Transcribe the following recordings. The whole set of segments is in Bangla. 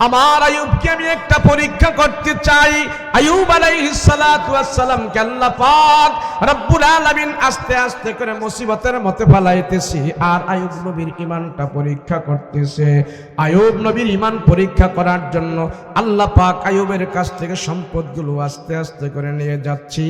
আমার আইয়ুবকে আমি একটা পরীক্ষা করতে চাই। আইয়ুব আলাইহিস সালাতু ওয়াস সালামকে আল্লাহ পাক রব্বুল আলামিন আস্তে আস্তে করে মুসিবতের মধ্যে ফেলাইতেছি, আর আইয়ুব নবীর ঈমানটা পরীক্ষা করতেছে। আইয়ুব নবীর ঈমান পরীক্ষা করার জন্য আল্লাহ পাক আইয়ুবের কাছ থেকে সম্পদগুলো আস্তে আস্তে করে নিয়ে যাচ্ছি।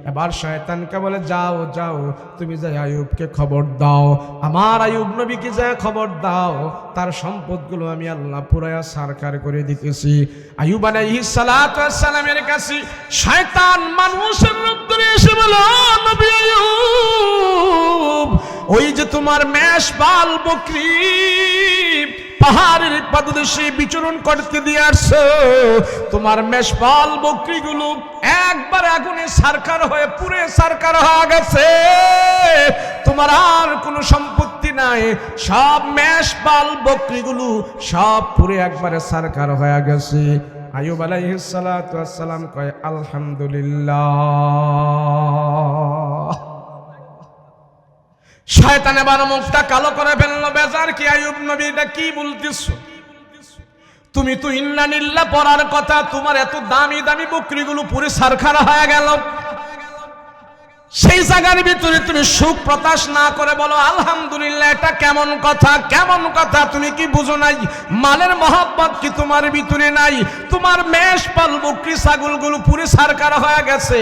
এবার শয়তানকে বলে, যাও যাও, তুমি যাই আইয়ুবকে খবর দাও, আমার আইয়ুব নবীকে যায় খবর দাও, তার সম্পদগুলো আমি আল্লাহ পুরায়া সারকার করে দিতেছি। আইয়ুব আলাইহিস সালাতু ওয়াস সালামের কাছে শয়তান মানুষের রূপ ধরে এসে বলে, নবী আইয়ুব, ওই যে তোমার মেষপাল বকরি পাহাড়ের পাদদেশে বিচরণ করতে দিয়ে আসছো, তোমার মেষপাল বকরিগুলো একবার আগুনে সারকার হয়ে পুড়ে সারকার হয়ে গেছে, তোমার আর কোনো সম্পত্তি নাই, সব মেষপাল বকরিগুলো সব পুড়ে একবারে সারকার হয়ে গেছে। আইয়ুব আলাইহিস সালাতু ওয়াস সালাম কয়, আলহামদুলিল্লাহ। শয়তান এবার মুখটা কালো করে ফেললো, বেজার কি আইয়ুব নবী, এটা কি বলতেছো? তুমি তো ইন্না লিল্লাহ পড়ার কথা, তোমার এত দামি দামি বকরিগুলো পুরো সারখারা হয়ে গেল, সেই জায়গার ভিতরে তুমি সুখ প্রকাশ না করে বলো আলহামদুলিল্লাহ, এটা কেমন কথা? কেমন কথা? তুমি কি বুঝো নাই? মালের মহব্বত কি তোমার ভিতরে নাই? তোমার মেষপাল বকরি ছাগলগুলো পুরো সারকার হয়ে গেছে,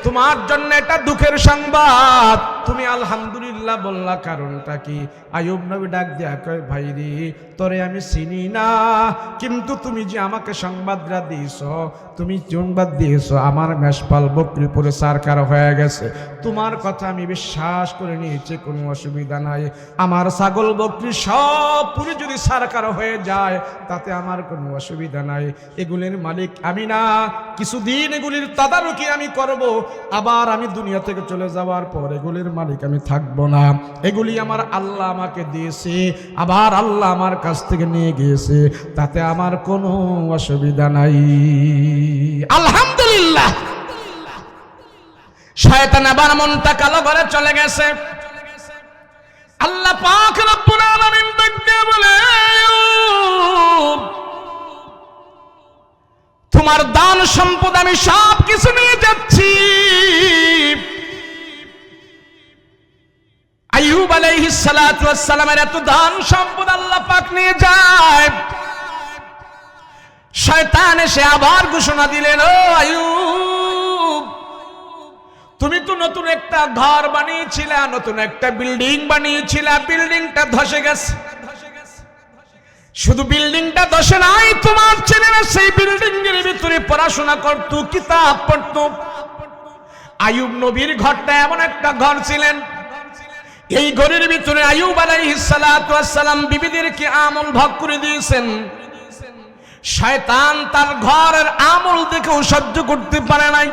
তোমার জন্য এটা দুঃখের সংবাদ, তুমি আলহামদুলিল্লাহ বললা, কারণটা কি? আইয়ুব নবী ডাক দিয়া কয়, ভাই রে, তোরে আমি চিনি না, কিন্তু তুমি যে আমাকে সংবাদটা দিয়েছো, তুমি সংবাদ দিয়েছো আমার মেষপাল বকরি পুরো সারকার হয়ে গেছে, তোমার কথা আমি বিশ্বাস করে নিয়েছি, কোনো অসুবিধা নাই, আমার ছাগল বকরি সব পুরো যদি সারকার হয়ে যায় তাতে আমার কোনো অসুবিধা নাই, এগুলির মালিক আমি না, কিছুদিন এগুলির তদারকি আমি করব, আবার আমি দুনিয়া থেকে চলে যাওয়ার পর এগুলির মালিক আমি থাকবো না, এগুলি আমার আল্লাহ আমাকে দিয়েছে, আবার আল্লাহ আমার কাছ থেকে নিয়ে গিয়েছে, তাতে আমার কোনো অসুবিধা নাই, আলহামদুলিল্লাহ। শয়তান আবার মনটা কালো করে চলে গেছে। আল্লাহ পাক রব্বুল আলামিন ডাকতে বলে, তোমার দান সম্পদ আমি সব কিছু নিয়ে যাচ্ছি। আইয়ুব আলাইহিস সালাতু ওয়াস সালামের এত দান সম্পদ আল্লাহ পাক নিয়ে যায়। শয়তান এসে আবার ঘোষণা দিলেন, ও আইয়ুব, তুমি তো নতুন একটা ঘর বানিয়েছিলে, নতুন একটা বিল্ডিং বানিয়েছিলে, বিল্ডিংটা ধসে গেছে, শুধু বিল্ডিংটা ধসে নাই, তোমার ছেলেরা সেই বিল্ডিং এর ভিতরে পড়াশোনা করত, কিতাব পড়ত। আইয়ুব নবীর ঘরটা এমন একটা ঘর ছিলেন, এই ঘরের ভিতরে আইয়ুব আলাইহিস সালাতু ওয়াস সালাম বিবিদেরকে আমল ভাগ করে দিয়েছেন। শয়তান তার ঘরের আমল দেখেও সহ্য করতে পারে নাই।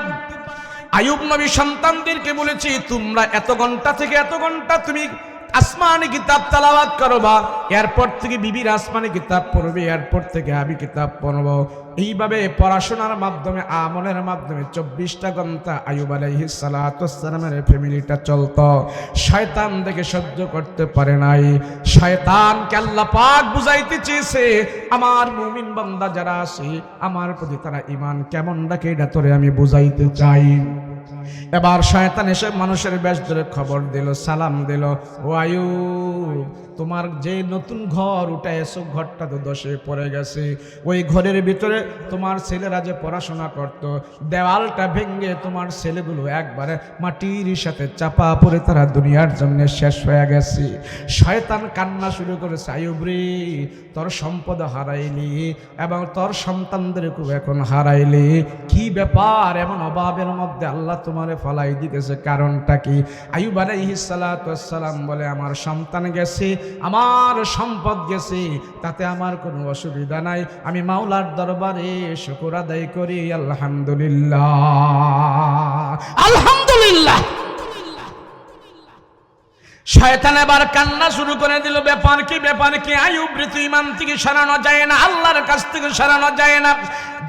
আইয়ুব নবী সন্তানদেরকে বলেছি, তোমরা এত ঘন্টা থেকে এত ঘন্টা তুমি আসমানি কিতাব তেলাওয়াত করবা, এরপর থেকে বিবির আসমানি কিতাব পড়বে, এরপর থেকে আমি কিতাব পড়বো। এইভাবে পড়াশোনার মাধ্যমে, আমলের মাধ্যমে 24টা ঘন্টা আইয়ুব আলাইহিস সালাতু ওয়াস সালামের ফ্যামিলিটা চলতো। শয়তান দেখে সহ্য করতে পারে নাই। শয়তানকে আল্লাহ পাক বুঝাইতে চেয়েছে, আমার মুমিন বান্দা যারা আছে আমার প্রতি তারা ঈমান কেমন রাখে, এটা তোরে আমি বুঝাইতে চাই। এবার শয়তান এসে মানুষের বেশ ধরে খবর দিল, সালাম দিল, ও আইয়ুব, তোমার যে নতুন ঘর উঠাইছো, ঘরটা তো ধসে পড়ে গেছে, ওই ঘরের ভিতরে তোমার ছেলেরা যে পড়াশোনা করত, দেওয়ালটা ভেঙে তোমার ছেলেগুলো একবারে মাটির সাথে চাপা পড়ে তারা দুনিয়ার জন্য শেষ হয়ে গেছে। শয়তান কান্না শুরু করেছে, আইয়ুব রে, তোর সম্পদ হারাইলি এবং তোর সন্তানদেরকেও এখন হারাইলি, কি ব্যাপার? এমন অভাবের মধ্যে আল্লাহ তোমারে ফলাই দিতেছে, কারণটা কি? আইয়ুব আলাইহিস সালাতু ওয়াস সালাম বলে, আমার সন্তান গেছে, আমার সম্পদ গেছে, তাতে আমার কোনো অসুবিধা নাই, আমি মাওলার দরবারে শুকর আদায় করি, আলহামদুলিল্লাহ, আলহামদুলিল্লাহ। শয়তান এবার কান্না শুরু করে দিল, ব্যাপার কি? ব্যাপার কি? আইয়ুব রে, তুই ইমান থেকে সরানো যায় না, আল্লাহর কাছ থেকে সরানো যায় না,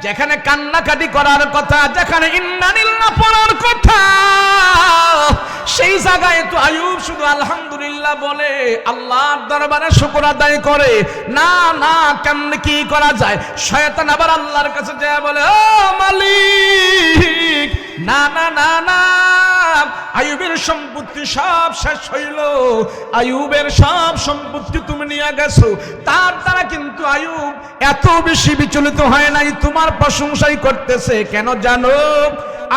যেখানে কান্নাকাটি করার কথা, যেখানে ইন্নালিল্লাহ পড়ার কথা, সেই জায়গায় তো আইয়ুব শুধু আলহামদুলিল্লাহ বলে আল্লাহর দরবারে শুকর আদায় করে। না না, কেমনে কি করা যায়? শয়তান আবার আল্লাহর কাছে যায় বলে, ও মালিক, না না না না, আইয়ুবের সম্পত্তি সব শেষ হইল, আইয়ুবের সব সম্পত্তি তুমি নিয়ে গেছো। তার দ্বারা কিন্তু আইয়ুব এত বেশি বিচলিত হয় নাই, তোমার প্রশংসাই করতেছে। কেন জানো?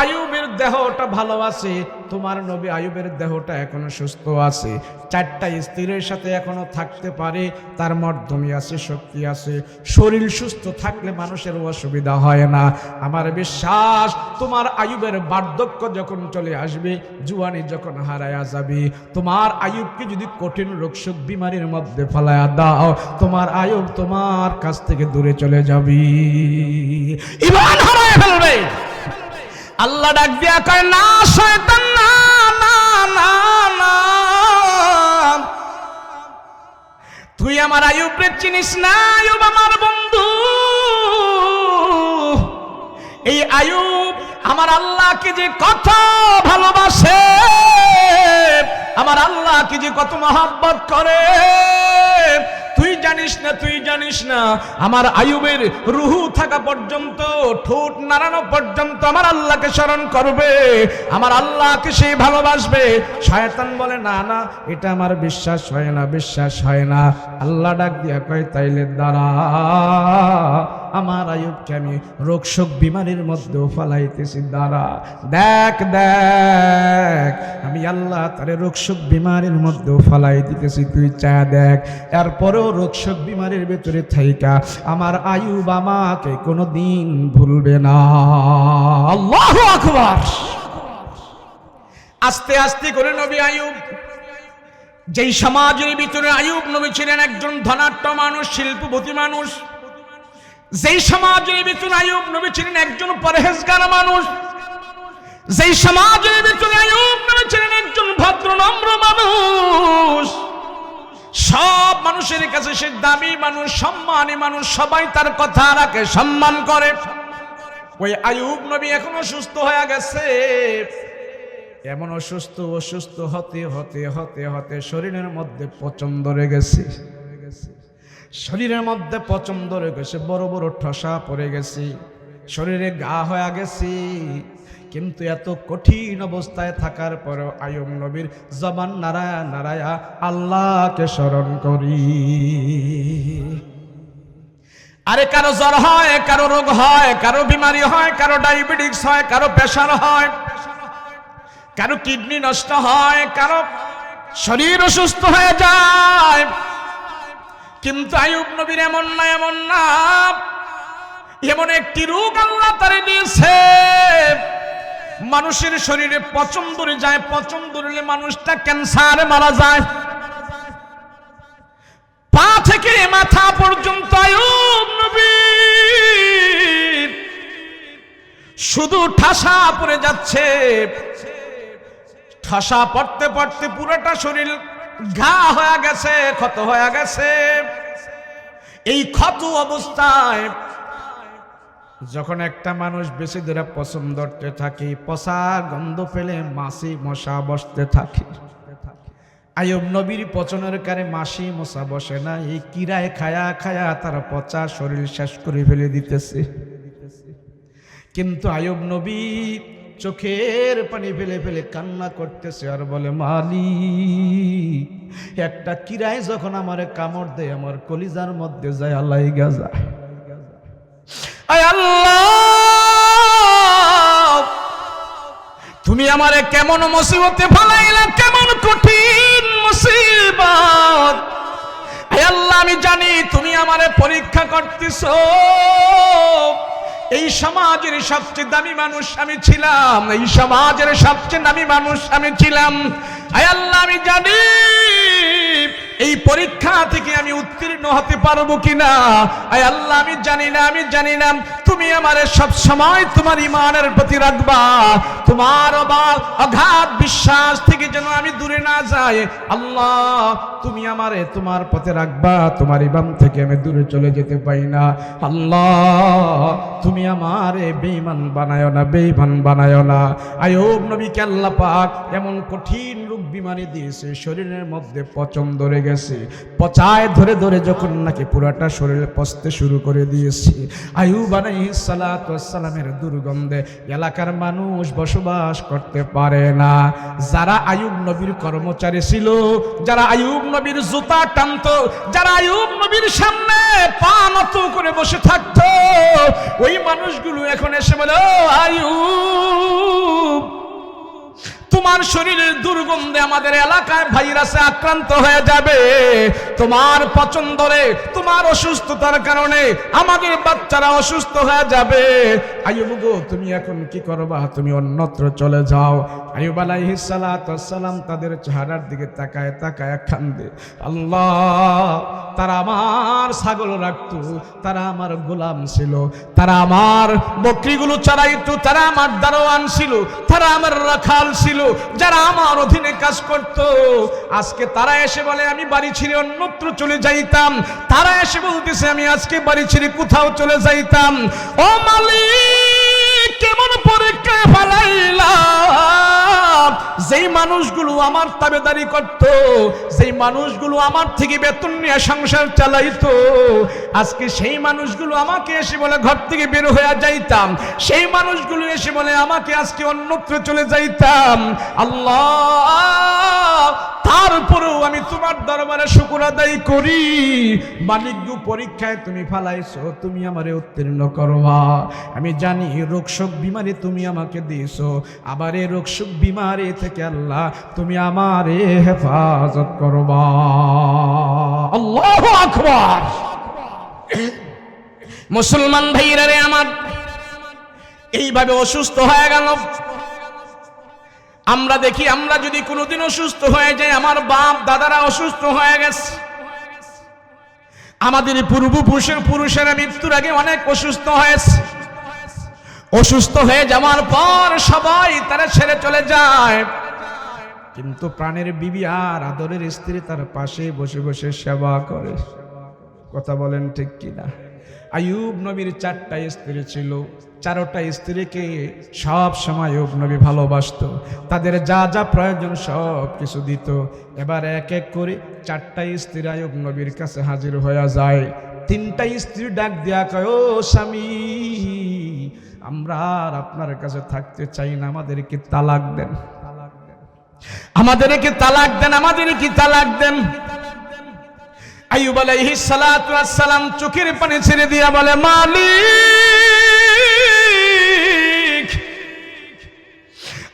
আইয়ুবের দেহটা ভালো আছে, তোমার নবী আইয়ুবের দেহটা এখনো সুস্থ আছে, 4টা স্ত্রীর সাথে এখনো থাকতে পারে, তার মর্দমি আছে, শক্তি আছে। শরীর সুস্থ থাকলে মানুষের অসুবিধা হয় না। আমার বিশ্বাস তোমার আইয়ুবের বার্ধক্য যখন চলে আসবে, জুয়ানি যখন হারায়া যাবে, তোমার আইয়ুবকে যদি কঠিন রোগশোক বিমারির মধ্যে ফেলায়া দাও, তোমার আইয়ুব তোমার কাছ থেকে দূরে চলে যাবে, ঈমান হারায় ফেলবে। আল্লাহ ডাক দিয়া কয়, না শয়তান, না না না না, তুই আমার আইয়ুবকে চিনিস না। আইয়ুব আমার বন্ধু, এই আইয়ুব আমার আল্লাহকে যে কত ভালোবাসে, আমার আল্লাহকে যে কত মহব্বত করে, তুই জানিস না, তুই জানিস না। আমার আইয়ুবের রুহু থাকা পর্যন্ত, ঠোঁট নাড়ানো পর্যন্ত আমার আল্লাহকে স্মরণ করবে, আমার আল্লাহকে সে ভালোবাসবে। শয়তান বলে, না না, এটা আমার বিশ্বাস হয় না, বিশ্বাস হয় না। আল্লাহ ডাক দিয়া কয়, তাইলে দাঁড়া, আমার আইয়ুবকে আমি রোগশোক বিমারির মধ্যেও ফালাইতেছি, দাঁড়া, দেখ দেখ, আমি আল্লাহ তারে রোগশোক বিমারির মধ্যেও ফালাই দিতেছি, তুই চা দেখ। এরপরেও রোগশোক বিমারির ভেতরে থাইকা আমার আইয়ুব আমাকে কোনোদিন ভুলবে না। আল্লাহু আকবার। আস্তে আস্তে করে নবী আইয়ুব, যেই সমাজের ভিতরে আইয়ুব নবী ছিলেন একজন ধনাঢ্য মানুষ, শিল্পপতি মানুষ, যেই সমাজের ভিতরে আইয়ুব নবী ছিলেন একজন পরহেজগার মানুষ, যেই সমাজের ভিতরে আইয়ুব নবী ছিলেন একজন ভদ্র নম্র মানুষ, সব মানুষের কাছে সে দামি মানুষ, সম্মানী মানুষ, সবাই তার কথা রাখে, সম্মান করে। ওই আইয়ুব নবী এখনো সুস্থ হয়ে গেছে, এমন অসুস্থ হতে হতে হতে হতে শরীরের মধ্যে পচন ধরে গেছে, শরীরের মধ্যে পচন ধরে গেছে, বড় বড় ঠসা পড়ে গেছে, শরীরে ঘা হয়ে গেছে। কিন্তু এত কঠিন অবস্থায় থাকার পরেও আইয়ুব নবীর জবান নাড়ায়া নাড়ায়া আল্লাহকে স্মরণ করি। আরে কারো জ্বর হয়, কারো রোগ হয়, কারো বিমারি হয়, কারো ডায়াবেটিস হয়, কারো প্রেসার হয়, কারো কিডনি নষ্ট হয়, কারো শরীর অসুস্থ হয়ে যায়। কিন্তু আইয়ুব নবীর এমন না, এমন না, এমন একটি রোগ আল্লাহ তারে দিয়েছে, মানুষের শরীরে পচন ধরে যায়, পচন ধরলে মানুষটা ক্যান্সারে মারা যায়। পা থেকে মাথা পর্যন্ত আইয়ুব নবীর শুধু ঠাসা পড়ে যাচ্ছে, ঠাসা পড়তে পড়তে পুরোটা শরীর ঘা হয়ে গেছে, ক্ষত হয়ে গেছে। এই ক্ষত অবস্থায় যখন একটা মানুষ বেশি ধরে পচন ধরতে থাকে, পচা গন্ধ পেলে মাছি মশা বসতে থাকে। আইয়ুব নবীর পচনের কারে মাছি মশা বসে না, এই কিরায় খায়া খায়া তার পচা শরীর শেষ করে ফেলে দিতেছে। কিন্তু আইয়ুব নবী চোখের পানি ফেলে ফেলে কান্না করতেছে আর বলে, মালিক, একটা কিরায় যখন আমারে কামড় দেয় আমার কলিজার মধ্যে যায় লাইগা যায়। আয় আল্লাহ, তুমি আমারে কেমন মুসিবতে ফেলাইলা, কেমন কঠিন মুসিবত। আয় আল্লাহ, আমি জানি তুমি আমারে পরীক্ষা করতেছো। এই সমাজের সবচেয়ে দামি মানুষ আমি ছিলাম, এই সমাজের সবচেয়ে দামি মানুষ আমি ছিলাম। আয় আল্লাহ, আমি জানি এই পরীক্ষা থেকে আমি উত্তীর্ণ হতে পারবো কিনা। আয় আল্লাহ, আমি জানি না, আমি জানি না। তুমি আমারে সব সময় তোমার ঈমানের প্রতি রাখবা, তোমার অগাধ বিশ্বাস থেকে যেন আমি দূরে না যাই। আল্লাহ তুমি আমারে তোমার পথে রাখবা, তোমার ঈমান থেকে আমি দূরে চলে যেতে পাই না। আল্লাহ তুমি আমারে বেঈমান বানায়ো না, বেঈমান বানায়ো না। আইয়ুব নবীকে আল্লাহ পাক এমন কঠিন রোগ বিমারি দিয়েছে, শরীরের মধ্যে পচন ধরে গেছে, পচায় ধরে ধরে যখন নাকি পুরাটা শরীরে পচতে শুরু করে দিয়েছে, আইয়ুব আলাইহিস সালাতু ওয়াস সালামের দুর্গন্ধে এলাকার মানুষ বসবাস করতে পারে না। যারা আইয়ুব নবীর কর্মচারী ছিল, যারা আইয়ুব নবীর জুতা টানতো, যারা আইয়ুব নবীর সামনে পা নত করে বসে থাকতো, ওই মানুষগুলো এখন এসে বলে, ও আইয়ুব তোমার শরীরের দুর্গন্ধে আমাদের এলাকায় ভাইরাসে আক্রান্ত হয়ে যাবে, তোমার পচন ধরে, তোমার অসুস্থতার কারণে আমাদের বাচ্চারা অসুস্থ হয়ে যাবে। আইয়ুব গো তুমি এখন কি করবা, তুমি অন্যত্র চলে যাও। আইয়ুব আলাইহিস সালাতু ওয়াস সালাম তাদের চেহারার দিকে তাকায় তাকায় কান্দে, আল্লাহ তারা আমার ছাগল রাখতো, তারা আমার গোলাম ছিল, তারা আমার বকরিগুলো চড়াইতো, তারা আমার দারোয়ান ছিল, তারা আমার রাখাল ছিল, যারা আমার অধীনে কাজ করত। আজকে তারা এসে বলে আমি বাড়ি ছেড়ে অন্যত্র চলে যাইতাম, তারা এসে বলতেছে আমি আজকে বাড়ি ছেড়ে কোথাও চলে যাইতাম। ও মালিক কেমন পরীক্ষা ফেলাইলাম, যেই মানুষগুলো আমার তাবেদারি করত, যেই মানুষগুলো আমার থেকে বেতন নিয়ে সংসার চালাইতো, আজকে সেই মানুষগুলো আমাকে এসে বলে ঘর থেকে বের হয়ে যাইতাম, সেই মানুষগুলো এসে বলে আমাকে আজকে অন্যত্র চলে যাইতাম। আল্লাহ তারপরেও আমি তোমার দরবারে শুকর আদায় করি, মালিক গো পরীক্ষায় তুমি ফালাইছো, তুমি আমারে উত্তীর্ণ করবা। আমি জানি রোগশোক বিমারি তুমি আমাকে দিয়েছো, আবার এই রোগশোক বিমারি থেকে আল্লাহ তুমি আমারে হেফাজত করবা। আল্লাহু আকবার। মুসলমান ভাইরা রে আমার, এইভাবে অসুস্থ হয়ে গেল। আমরা দেখি আমরা যদি কোনোদিন অসুস্থ হয়ে যাই, আমার বাপ দাদারা অসুস্থ হয়ে গেছে, আমাদের পুরুষেরা মৃত্যুর আগে অনেক অসুস্থ হয়েছে, অসুস্থ হয়ে যাওয়ার পর সবাই তারা ছেড়ে চলে যায়, কিন্তু প্রাণের বিবি আর আদরের স্ত্রী তার পাশে বসে বসে সেবা করে। কথা বলেন ঠিক কিনা? আইয়ুব নবীর 4টা স্ত্রী ছিল, 4টা স্ত্রীকে সব সময় আইয়ুব নবী ভালোবাসত, তাদের যা যা প্রয়োজন সব কিছু দিত। এবার এক এক করে 4টা স্ত্রী আইয়ুব নবীর কাছে হাজির হয়ে যায়। 3টা স্ত্রী ডাক দিয়া কয়, ও স্বামী আমরা আর আপনার কাছে থাকতে চাই না, আমাদেরকে তালাক দেন, আমাদেরকে তালাক দেন, আমাদেরকে তালাক দেন। আইয়ুব আলাইহিস সালাতু ওয়াস সালাম চোখের পানি ছেড়ে দিয়া বলে, মালিক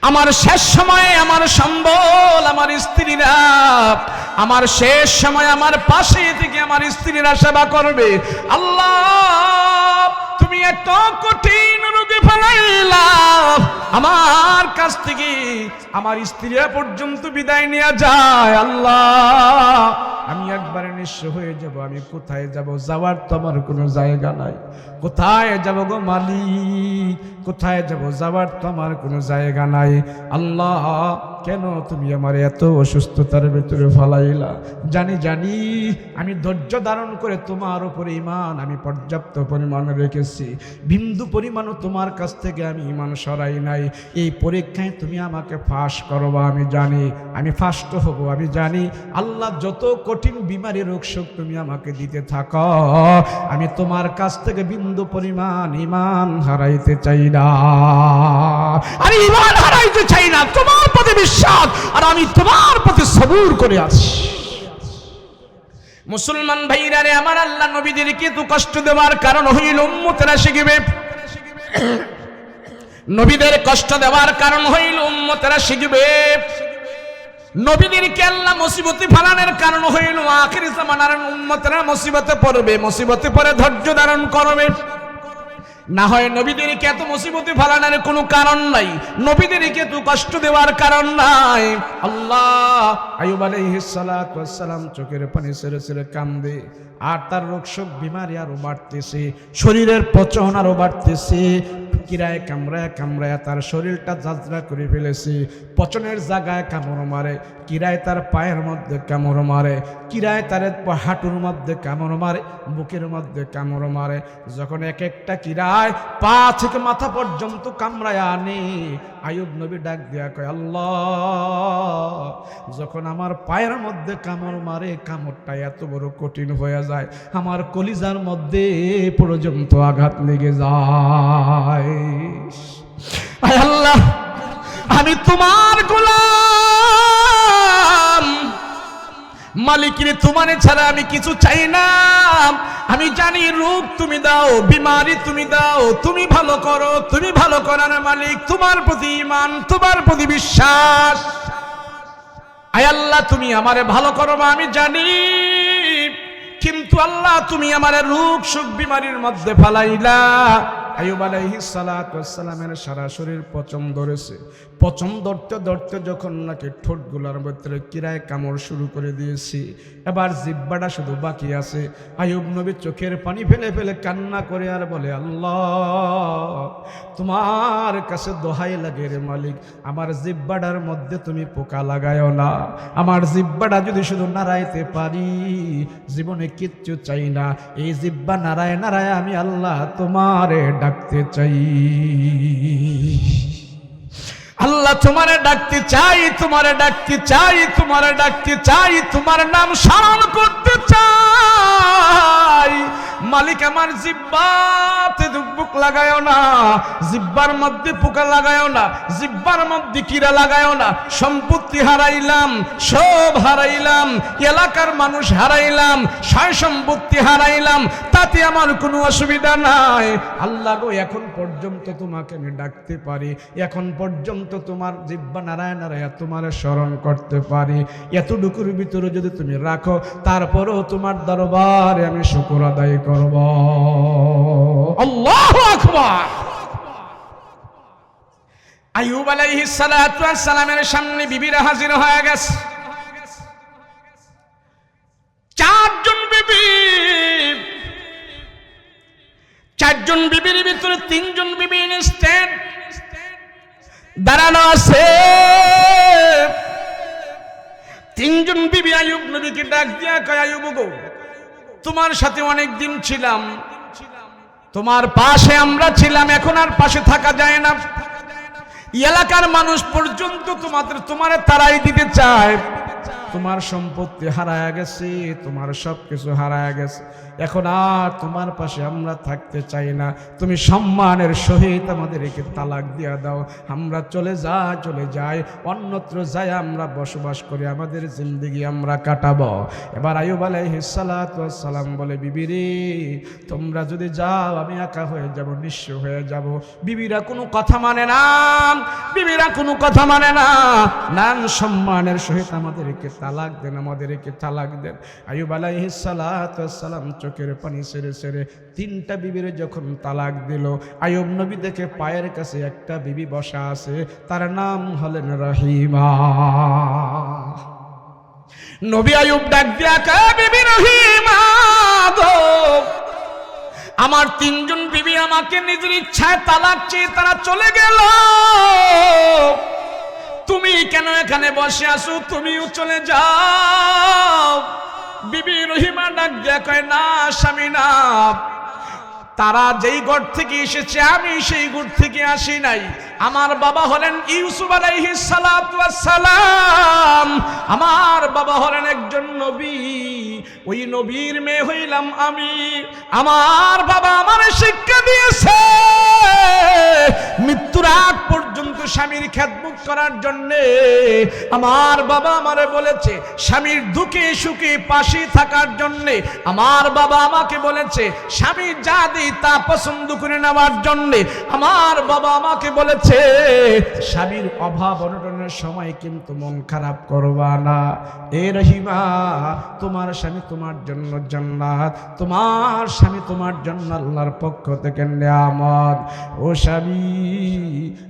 আমার শেষ সময়ে আমার সম্বল আমার স্ত্রীরা, আমার শেষ সময় আমার পাশে থেকে আমার স্ত্রীরা সেবা করবে। আল্লাহ তুমি এত কঠিন রোগে ফেলাইলা, আমার কাছ থেকে আমার স্ত্রীরা পর্যন্ত বিদায় নিয়ে যায়। আল্লাহ আমি একবারে নিঃস্ব হয়ে যাব, আমি কোথায় যাব? যাওয়ার তো আমার কোনো জায়গা নাই, কোথায় যাব গো মালিক, কোথায় যাব? যাওয়ার তো আমার কোনো জায়গা নাই। আল্লাহ কেন তুমি আমার এত অসুস্থতার ভেতরে ফেলাইলা? জানি জানি আমি ধৈর্য ধারণ করে তোমার উপরে ঈমান আমি পর্যাপ্ত পরিমাণে রেখেছি, বিন্দু পরিমাণও তোমার কাছ থেকে আমি ঈমান সরাই নাই। এই পরীক্ষায় তুমি আমাকে ফাঁস করবা, আমি জানি, আমি ফাঁসট হব, আমি জানি। আল্লাহ যত কঠিন বিমারি রোগশোক তুমি আমাকে দিতে থাকো, আমি তোমার কাছ থেকে বিন্দু পরিমাণ ঈমান হারাইতে চাই না, আমি ঈমান হারাইতে চাই না, তোমার প্রতি বিশ্বাস আর আমি তোমার প্রতি সবুর করে আছি। মুসলমান ভাইরা রে আমার, আল্লাহ নবীদেরকে তো কষ্ট দেওয়ার কারণ হইল উম্মতেরা শিখবে, নবীদের কষ্ট দেওয়ার কারণ হইল উম্মতেরা শিখবে। নবীদেরকে আল্লাহ মুসিবতে ফালানোর কারণ হইল আখির জামানার উম্মতেরা মুসিবতে পড়বে, মুসিবতে পড়ে ধৈর্য ধারণ করবে। না হয় নবীদেরকে এত মুসিবতে ফেলানোর কোনো কারণ নাই, নবীদেরকে এত কষ্ট দেওয়ার কারণ নাই। আল্লাহ আইয়ুব আলাইহিস সালাতু ওয়াস সালাম চোখের পানি ছেড়ে ছেড়ে কান্দে, আর তার রোগশোক বিমারি আরো বাড়তেছে, শরীরের পচন আরো বাড়তেছে, কিরায় কামড়ায় কামড়ায় তার শরীরটা ঝাঁঝরা করে ফেলেছে, পচনের জায়গায় কামড় মারে, কিরায় তার পায়ের মধ্যে কামড় মারে, কিরায় তার হাঁটুর মধ্যে কামড় মারে, বুকের মধ্যে কামড় মারে। যখন এক একটা কিরায় পা থেকে মাথা পর্যন্ত কামড়ায় আনে, আইয়ুব নবী ডাক দিয়া কয়, আল্লাহ যখন আমার পায়ের মধ্যে কামড় মারে, কামড়টা এত বড় কঠিন হয়ে যায়, আমার কলিজার মধ্যে পর্যন্ত আঘাত লেগে যায়। আয় আল্লাহ, আমি তোমার গোলাম, মালিকের তোমার ছাড়া আমি কিছু চাই না। আমি জানি রোগ তুমি দাও, বিমারি তুমি দাও, তুমি ভালো করো, তুমি ভালো করার মালিক, তোমার প্রতি ঈমান, তোমার প্রতি বিশ্বাস। আয় আল্লাহ, তুমি আমারে ভালো করো বা আমি জানি, কিন্তু আল্লাহ তুমি আমারে রোগ সুখ বিমারির মধ্যে ফেলাইলা। আইয়ুব আলাইহিস সালাতু ওয়াস সালামের সারা শরীর পচন ধরেছে, পচন ধরতে ধরতে যখন নাকি ঠোঁটগুলোর ভিতরে কিরায় কামড় শুরু করে দিয়েছি, এবার জিহ্বাটা শুধু বাকি আছে। আইয়ুব নবী চোখের পানি ফেলে ফেলে কান্না করে আর বলে, আল্লাহ তোমার কাছে দোহাই লাগে রে মালিক, আমার জিহ্বাটার মধ্যে তুমি পোকা লাগায়ও না, আমার জিহ্বাটা যদি শুধু নাড়াইতে পারি, জীবনে কিচ্ছু চাই না, এই জিহ্বা নাড়ায় নাড়ায় আমি আল্লাহ তোমারে ডাকতে চাই। আল্লাহ তোমারে ডাকতে চাই, তোমারে ডাকতে চাই, তোমারে ডাকতে চাই, তোমার নাম স্মরণ করতে চাই। মালিক আমার জিহ্বাতে দুকবুক লাগায়ও না, জিহ্বার মধ্যে পোকা লাগায়ও না, জিহ্বার মধ্যে কিরা লাগায়ও না। সম্পত্তি হারাইলাম, সব হারাইলাম, এলাকার মানুষ হারাইলাম, সয় সম্পত্তি হারাইলাম, তাতে আমার কোনো অসুবিধা নাই। আল্লাহ গো, এখন পর্যন্ত তোমাকে আমি ডাকতে পারি, এখন পর্যন্ত তোমার জিহ্বা নারায়ণ নারায়ণ তোমার স্মরণ করতে পারি, এতটুকুর ভিতরে যদি তুমি রাখো, তারপরেও তোমার দরবারে আমি শুকর আদায় করব। আল্লাহু আকবার। আইয়ুব আলাইহিস সালাতু ওয়াস সালামের সামনে বিবিরা হাজির হয়ে গেছে। চারজন বিবি, চারজন বিবির ভিতরে তিনজন বিবি ইনস্ট্যান্ট দাঁড়ানো আছে। তিনজন বিবি আইয়ুব নবীকে ডাক দিয়া কয়, আইয়ুব গো, তোমার সাথে অনেক দিন ছিলাম, তোমার পাশে আমরা ছিলাম, এখন আর পাশে থাকা যায় না। এলাকার মানুষ পর্যন্ত তোমারে তারাই দিতে চায়, তোমার সম্পত্তি হারায় গেছে, তোমার সবকিছু হারায় গেছে, এখন আর তোমার পাশে আমরা থাকতে চাই না, তুমি সম্মানের সহিত আমাদেরকে তালাক দিয়া দাও, আমরা চলে যাই, অন্যত্র যাই আমরা বসবাস করি, আমাদের জিন্দেগি আমরা কাটাবো। এবার আইয়ুব আলাইহিস সালাতু ওয়াস সালাম বলে, বিবিরে তোমরা যদি যাও আমি একা হয়ে যাব, নিঃস্ব হয়ে যাব। বিবিরা কোনো কথা মানে না, বিবিরা কোনো কথা মানে না, নান সম্মানের সহিত আমাদেরকে তালাক দেন, আমাদেরকে তালাক দেন। আইয়ুব আলাইহিস সালাতু ওয়াস সালাম চোখের পানি ছেড়ে ছেড়ে তিনটা বিবির যখন তালাক দিল, আইয়ুব নবী দেখে পায়ের কাছে একটা বিবি বসা আছে, তার নাম হলেন রহিমা। নবী আইয়ুব ডাক দিয়া কয়, বিবি রহিমা গো, আমার তিনজন বিবি আমাকে নিজের ইচ্ছায় তালাক চেয়ে তারা চলে গেল, তুমি কেন এখানে বসে আছো, তুমিও চলে যাও। বিবি রহিমা ডাক দিয়া কয়, না স্বামী না, তারা যেই ঘর থেকে এসেছে আমি সেই ঘর থেকে আসি নাই। আমার বাবা হলেন ইউসুফ আলাইহিস সালাতু ওয়াস সালাম, আমার বাবা হলেন একজন নবী, ওই নবীর মেয়ে হইলাম আমি। আমার বাবা আমারে শিক্ষা দিয়েছে মৃত্যুর আগ পর্যন্ত স্বামীর খেদমত করার জন্যে। আমার বাবা আমারে বলেছে স্বামীর দুঃখে সুখে পাশে থাকার জন্য। আমার বাবা আমাকে বলেছে স্বামী যা দেয় তা পছন্দ করে নেওয়ার জন্য। আমার বাবা আমাকে বলেছে স্বামীর অভাব অনটনের সময় কিন্তু মন খারাপ করবা না। এ রহিমা, তোমার স্বামী তোমার জন্য জান্নাত, তোমার স্বামী তোমার জন্য আল্লাহর পক্ষ থেকে নিয়ামত। ও স্বামী,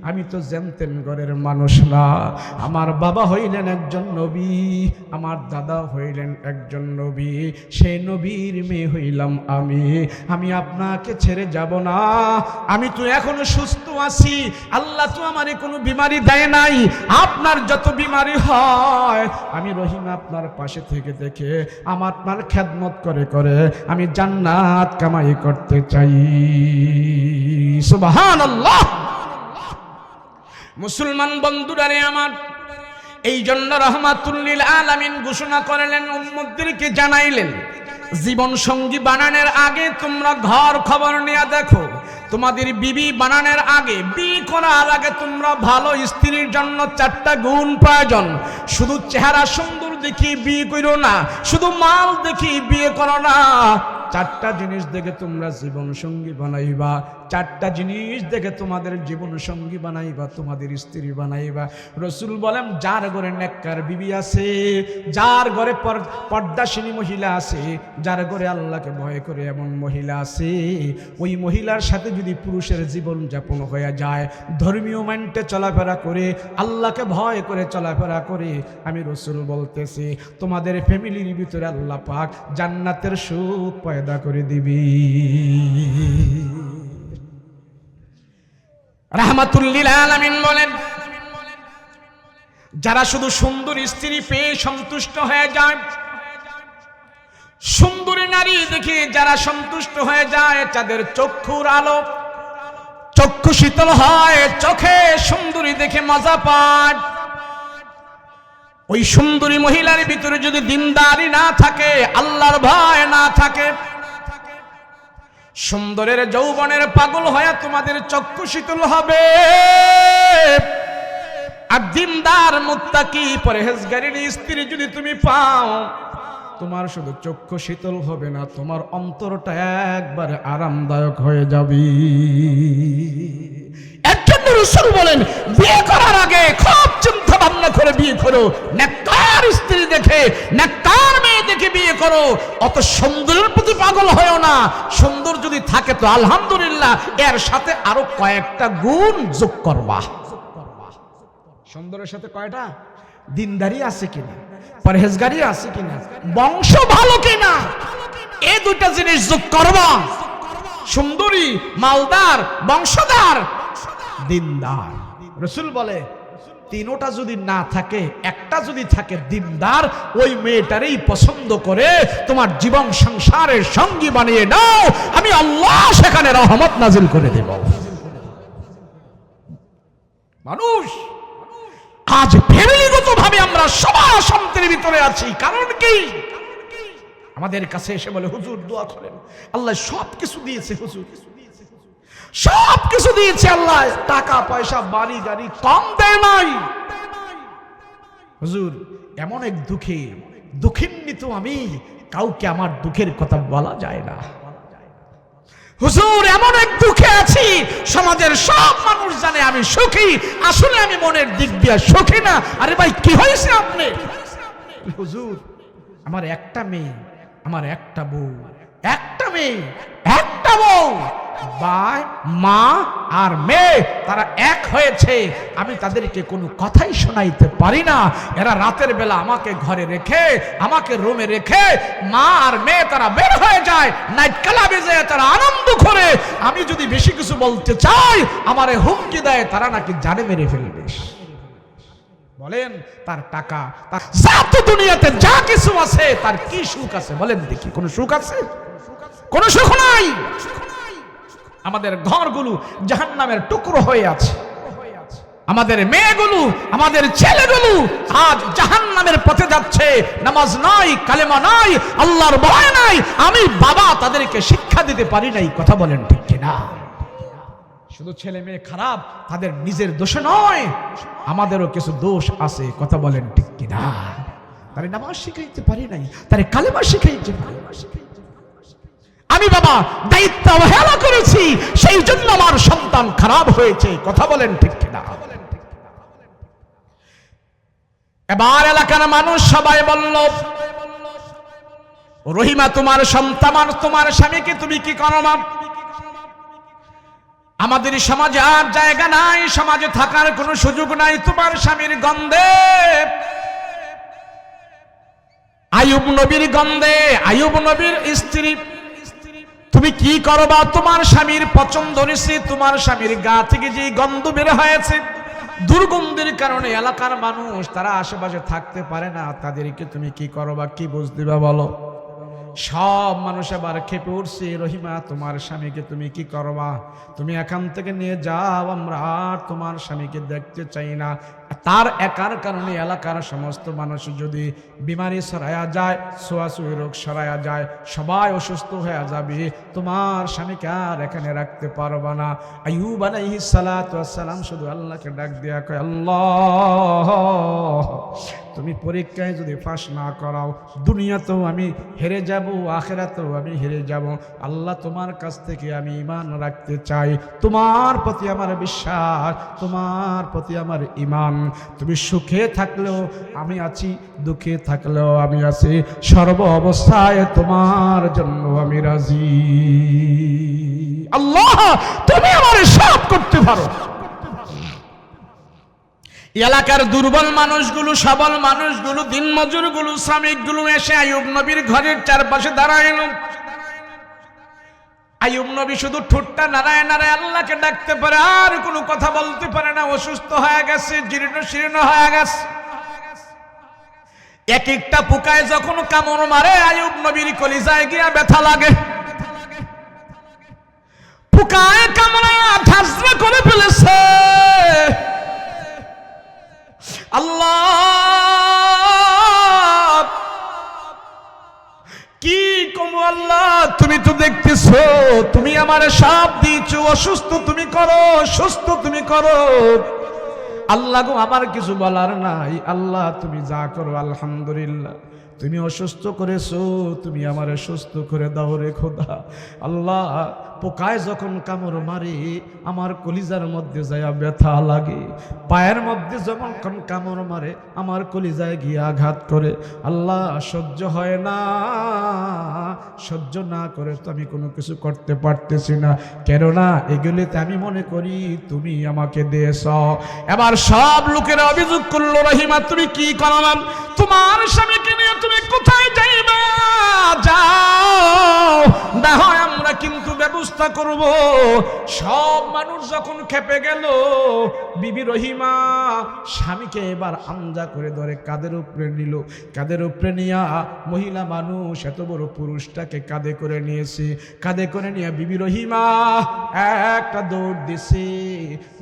আমি তো জানতেন ঘরের মানুষ না। আমার বাবা হইলেন একজন নবী, আমার দাদা হইলেন একজন নবী, সেই নবীর মেয়ে হইলাম আমি আপনাকে ছেড়ে যাব না। আমি তো এখনো সুস্থ আছি, আল্লাহ তো আমারে কোনো বিমারি দেয় নাই। আপনার যত বিমারি হয় আমি রহিমা আপনার পাশে থেকে দেখে আপনার খেদমত করে করে আমি জান্নাত কামাই করতে চাই। সুবহানাল্লাহ। মুসলমান বন্ধুরা রে আমার, এই জন্য রাহমাতুল লিল আলামিন ঘোষণা করলেন, উম্মতদেরকে জানাইলেন, জীবন সঙ্গী বানানোর আগে তোমরা ঘর খবর নিয়ে দেখো। তোমাদের বিবি বানানোর আগে, বিয়ে করার আগে তোমরা ভালো স্ত্রীর জন্য 4টা গুণ প্রয়োজন। শুধু চেহারা সুন্দর দেখি বিয়ে করো না, শুধু মাল দেখি বিয়ে করো না। 4টা জিনিস দেখে তোমরা জীবন সঙ্গী বানাইবা, 4টা জিনিস দেখে তোমাদের জীবন সঙ্গী বানাইবা, তোমাদের স্ত্রী বানাইবা। রাসূল বলেন, যার ঘরে নেককার বিবি আছে, যার ঘরে পর্দাশীনী মহিলা আছে, যার ঘরে আল্লাহকে ভয় করে এমন মহিলা আছে, ওই মহিলার সাথে যদি পুরুষের জীবন যাপন হয়ে যায়, ধর্মীয় মাইন্ডে চলাফেরা করে, আল্লাহকে ভয় করে চলাফেরা করে, আমি রাসূল বলতেছি তোমাদের ফ্যামিলির ভিতরে আল্লাহ পাক জান্নাতের সুখ পয়দা করে দিবি। রাহমাতুল লিল আলামিন বলেন, যারা শুধু সুন্দর স্ত্রী পেয়ে সন্তুষ্ট হয়ে যায়, সুন্দরী নারী দেখে যারা সন্তুষ্ট হয়ে যায়, তাদের চক্ষুর আলো, চক্ষু শীতল হয়, চোখে সুন্দরী দেখে মজা পায়। ওই সুন্দরী মহিলার ভিতরে যদি দিনদারি না থাকে, আল্লাহর ভয় না থাকে, সুন্দরের যৌবনের পাগল হয়ে তোমাদের চক্ষু শীতল হবে। আর দিনদার মুত্তাকি পরহেজগারিনী স্ত্রী যদি তুমি পাও, তোমার শুধু চক্ষু শীতল হবে না, তোমার অন্তরটা একবারে আরামদায়ক হয়ে যাবে। একজন রাসূল বলেন, বিয়ে করার আগে খুব চিন্তা ভাবনা করে বিয়ে করো, নেককার স্ত্রী দেখে, নেককার মেয়ে দেখে বিয়ে করো। অত সুন্দরের প্রতি পাগল হয়ো না। সুন্দর যদি থাকে তো আলহামদুলিল্লাহ, এর সাথে আরো কয়েকটা গুণ যোগ করবা। সুন্দরের সাথে কয়টা? দিনদারি আছে কিনা, পরহেজগারি আছে কিনা, বংশ ভালো কিনা, এই 2টা জিনিস যোগ করবা। সুন্দরী, মালদার, বংশধর, দিনদার। রাসূল বলে 3টা যদি না থাকে, একটা যদি থাকে দিনদার, ওই মেয়েটারই পছন্দ করে তোমার জীবন সংসারের সঙ্গী বানিয়ে নাও, আমি আল্লাহ সেখানে রহমত নাজিল করে দেব। মানুষ আজ ফ্যামিলিগত ভাবে আমরা সবাই অশান্তির ভিতরে আছি। কারণ কি? আমাদের কাছে এসে বলে, হুজুর দোয়া করেন, আল্লাহ সব কিছু দিয়েছে, হুজুর সব কিছু দিয়েছে আল্লাহ, টাকা পয়সা বাড়ি গাড়ি কম দেয় নাই। হুজুর এমন এক দুঃখিন্বিত আমি, কাউকে আমার দুঃখের কথা বলা যায় না। হুজুর এমন এক দুঃখে আছি, সমাজের সব মানুষ জানে আমি সুখী, আসলে আমি মনের দিক দিয়ে সুখী না। আরে ভাই কি হয়েছে আপনি? হুজুর আমার একটা মেয়ে, আমার একটা বউ, একটা মেয়ে, একটা বউ, ভাই মা আর মেয়ে, তারা এক হয়েছে। আমি তাদেরকে কোনো কথাই শোনাইতে পারি না। এরা রাতের বেলা আমাকে ঘরে রেখে, আমাকে রুমে রেখে, মা আর মেয়ে তারা বের হয়ে যায়, নাইট ক্লাবে যায়, তারা আনন্দ করে। আমি যদি বেশি কিছু বলতে চাই, আমারে হুমকি দেয়, তারা নাকি জানে মেরে ফেলবে। বলেন তার টাকা, তার যত দুনিয়াতে যা কিছু আছে, তার কি সুখ আছে বলেন দেখি? কোনো সুখ আছে? কোনো সুখ নাই। আমাদের ঘরগুলো জাহান্নামের টুকরো হয়ে আছে। আমাদের মেয়েগুলো, আমাদের ছেলেগুলো আজ জাহান্নামের পথে যাচ্ছে। নামাজ নাই, কালেমা নাই, আল্লাহর ভয় নাই। আমি বাবা তাদেরকে শিক্ষা দিতে পারি নাই। কথা বলেন ঠিক কিনা? শুধু ছেলে মেয়ে খারাপ, তাদের নিজের দোষ নয়, আমাদেরও কিছু দোষ আছে। কথা বলেন ঠিক কিনা? তারে নামাজ শিখাইতে পারি নাই, তারে কালেমা শিখাইতে পারি। আমি বাবা দায়িত্ব অবহেলা করেছি, সেই জন্য আমার সন্তান খারাপ হয়েছে। কথা বলেন ঠিক কিনা? এবার এলাকার মানুষ সবাই বলল, রহিমা তোমার সন্তান, তোমার স্বামীকে তুমি কি করো? আমাদের সমাজে আর জায়গা নাই, সমাজে থাকার কোনো সুযোগ নাই তোমার স্বামীর গন্ধে, আইয়ুব নবীর গন্ধে, আইয়ুব নবীর স্ত্রী, তুমি কি করবা? তোমার স্বামীর পছন্দ হয়েছে, তোমার স্বামীর গা থেকে যে গন্ধ বের হয়েছে, দুর্গন্ধের কারণে এলাকার মানুষ তারা আশেপাশে থাকতে পারে না, তাদেরকে তুমি কি করবা? কি বুঝ দিবা বলো? সব মানুষ আবার খেপে উঠছে, রহিমা তোমার স্বামীকে তুমি কি করবা? তুমি এখান থেকে নিয়ে যাও, আমরা আর তোমার স্বামীকে দেখতে চাই না। তার একার কারণে এলাকার সমস্ত মানুষ যদি বিমারি ছড়ায়া যায়, ছোঁয়াছুঁয়ি রোগ ছড়ায়া যায়, সবাই অসুস্থ হয়ে যাবে, তোমার স্বামীকে আর এখানে রাখতে পারবা না। আইয়ুব আলাইহিস সালাতু ওয়াস সালাম শুধু আল্লাহকে ডাক দিয়া কয়, আল্লাহ তুমি পরীক্ষায় যদি পাস না করাও, দুনিয়াতেও আমি হেরে যাব, আখিরাতেও আমি হেরে যাব। আল্লাহ তোমার কাছ থেকে আমি ঈমান রাখতে চাই, তোমার প্রতি আমার বিশ্বাস, তোমার প্রতি আমার ঈমান। তুমি সুখে থাকলেও আমি আছি, দুঃখে থাকলেও আমি আছি, সর্ব অবস্থায় তোমার জন্য আমি রাজি। আল্লাহ তুমি আমার সব করতে পারো। এলাকার দুর্বল মানুষগুলো, সবল মানুষগুলো, দিনমজুরগুলো, শ্রমিকগুলো এসে আইয়ুব নবীর ঘরের চারপাশে দাঁড়াইল। আইয়ুব নবী শুধু ঠোঁটটা নাড়ায় নাড়ায় আল্লাহকে ডাকতে পারে, আর কোনো কথা বলতে পারে না। অসুস্থ হয়ে গেছে, জীর্ণ শীর্ণ হয়ে গেছে। এক একটা পোকায় যখন কামড় মারে, আইয়ুব নবীর কলিজায় গিয়া ব্যথা লাগে। পোকায় কামড়ায় ঠাসরা করে ফেলেছে। আল্লাহ কি কমু? আল্লাহ তুমি তো দেখতেছো, তুমি আমার সব দিয়েছো। অসুস্থ তুমি করো, সুস্থ তুমি করো। আল্লাহ গো আমার কিছু বলার নাই। আল্লাহ তুমি যা করো আলহামদুলিল্লাহ। তুমি অসুস্থ করেছো, তুমি আমার সুস্থ করে দাও রে খোদা। আল্লাহ পোকায় যখন কামড় মারে, আমার কলিজার মধ্যে যায় ব্যথা লাগে। পায়ের মধ্যে যখন কামড় মারে, আমার কলিজায় গিয়ে আঘাত করে। আল্লাহ সহ্য হয় না, সহ্য না করে তো আমি কোনো কিছু করতে পারতেছি না, কেননা এগুলিতে আমি মনে করি তুমি আমাকে দিয়েছ। এবার সব লোকেরা অভিযোগ করলো, রহিমা তুমি কি করলাম? তোমার স্বামীকে নিয়ে তুমি কোথায় যাইবা? যাও না হয় আমরা কিন্তু ব্যবস্থা করব। সব মানুষ যখন খেপে গেল, বিবি রহিমা স্বামীকে এবার আমজা করে ধরে কাঁধের উপরে নিল। কাঁধের উপরে নিয়া মহিলা মানুষ এত বড় পুরুষটাকে কাঁধে করে নিয়েছে। কাঁধে করে নিয়ে বিবি রহিমা একটা দৌড় দিছে।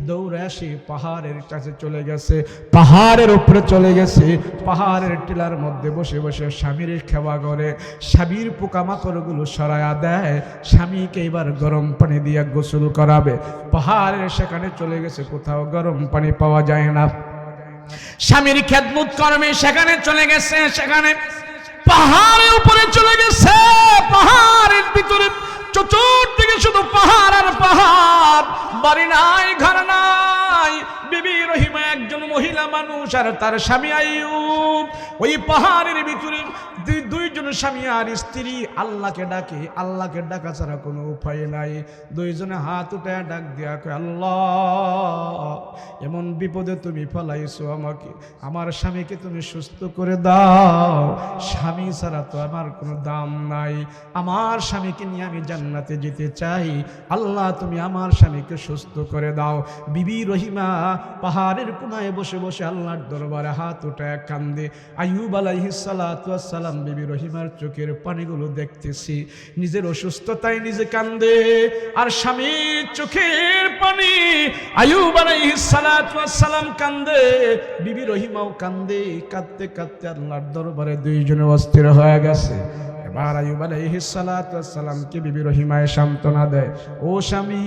দৌড়ে আসে পাহাড়ের কাছে চলে গেছে, পাহাড়ের উপরে চলে গেছে। পাহাড়ের টিলার মধ্যে বসে বসে স্বামীর খেওয়া করে, স্বামীর পোকামাকড়গুলো সরায়া দেয়। স্বামীকে এবার গরম পানি দিয়ে গোসল করাবে। পাহাড়ের সেখানে চলে গেছে, কোথাও গরম পানি পাওয়া যায় না। স্বামীর খেদমত কর্মে সেখানে চলে গেছে, সেখানে পাহাড়ের উপরে চলে গেছে। পাহাড়ের ভিতরে চতুর্দিকে শুধু পাহাড় আর পাহাড়, বাড়ি নাই, ঘর নাই। বিবি রহিমা একজন মহিলা মানুষ আর তার স্বামী আইয়ুব ওই পাহাড়ের ভিতরে দুইজন স্বামী আর স্ত্রী আল্লাহকে ডাকে। আল্লাহকে ডাকা ছাড়া কোনো উপায় নাই। দুইজনে হাত উঠে ডাক দিয়া কয়, আল্লাহ এমন বিপদে তুমি ফেলাইছো আমাকে, আমার স্বামীকে তুমি সুস্থ করে দাও। স্বামী ছাড়া তো আমার কোনো দাম নাই, আমার স্বামীকে নিয়ে আমি জান্নাতে যেতে চাই। আল্লাহ তুমি আমার স্বামীকে সুস্থ করে দাও। বিবি রহিমা পাহাড়ের কোনায় বসে বসে আল্লাহর দরবারে হাত উঠায় কান্দে। আইয়ুব আলাইহিস সালাতু ওয়াস সালাম বিবি রহিমার চোখের পানিগুলো দেখতেছি। নিজের অসুস্থতায় নিজে কান্দে, আর স্বামীর চোখের পানি আইয়ুব আলাইহিস সালাতু ওয়াস সালাম কান্দে, বিবি রহিমাও কান্দে। কাঁদতে কাঁদতে আল্লাহর দরবারে দুইজনে অস্থির হয়ে গেছে। এবার আইয়ুব আলাইহিস সালাতু ওয়াস সালামকে বিবি রহিমায় সান্ত্বনা দেয়, ও স্বামী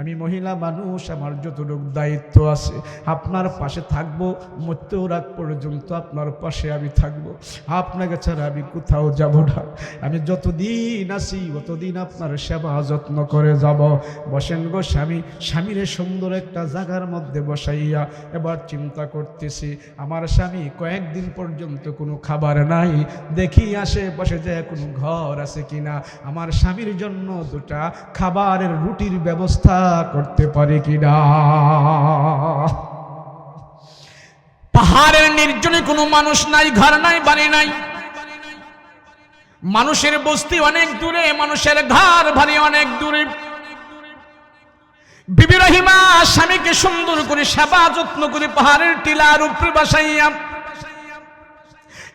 আমি মহিলা মানুষ, আমার যতটুকু দায়িত্ব আছে আপনার পাশে থাকবো, মৃত্যুর রাত পর্যন্ত আপনার পাশে আমি থাকবো, আপনাকে ছাড়া আমি কোথাও যাব না। আমি যতদিন আছি ততদিন আপনার সেবা যত্ন করে যাব। বসেন গো স্বামী। স্বামীরে সুন্দর একটা জায়গার মধ্যে বসাইয়া এবার চিন্তা করতেছি, আমার স্বামী কয়েকদিন পর্যন্ত কোনো খাবার নাই, দেখি আশেপাশে যে কোনো ঘর আছে কিনা, আমার স্বামীর জন্য দুটা খাবারের রুটির ব্যবস্থা করতে পারি কিনা। পাহাড়ের নির্জনে কোনো মানুষ নাই, ঘর নাই, বাড়ি নাই, মানুষের বস্তি অনেক দূরে, মানুষের ঘর বাড়ি অনেক দূরে। বিবি রহিমা স্বামীকে সুন্দর করে সেবা যত্ন করে পাহাড়ের টিলার উপরে বসাইয়া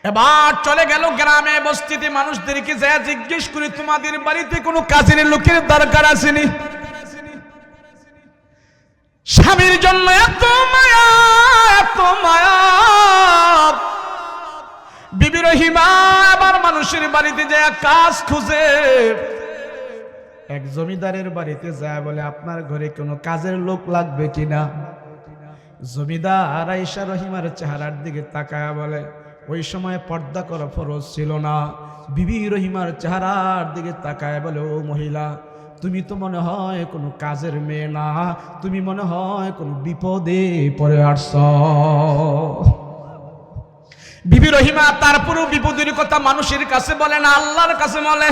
এবার চলে গেল গ্রামে বস্তিতে। মানুষদেরকে যা জিজ্ঞেস করে, তোমাদের বাড়িতে কোনো কাজের লোকের দরকার আসেনি? স্বামীর জন্য এত মায়া, এত মায়া। বিবি রহিমা আবার মানুষের বাড়িতে যায় কাজ খুঁজে। এক জমিদারের বাড়িতে যায়, বলে আপনার ঘরে কোনো কাজের লোক লাগবে কিনা। জমিদার আয়েশা রহিমার চেহারার দিকে তাকায় বলে, ওই সময় পর্দা করা ফরজ ছিল না। বিবি রহিমার চেহারার দিকে তাকায় বলে, ও মহিলা, তুমি তো মনে হয় কোনো কাজের মেয়ে না, তুমি মনে হয় কোনো বিপদে পড়ে আসছ। বিবি রহিমা তারপরেও বিপদের কথা মানুষের কাছে বলে না, আল্লাহর কাছে বলে।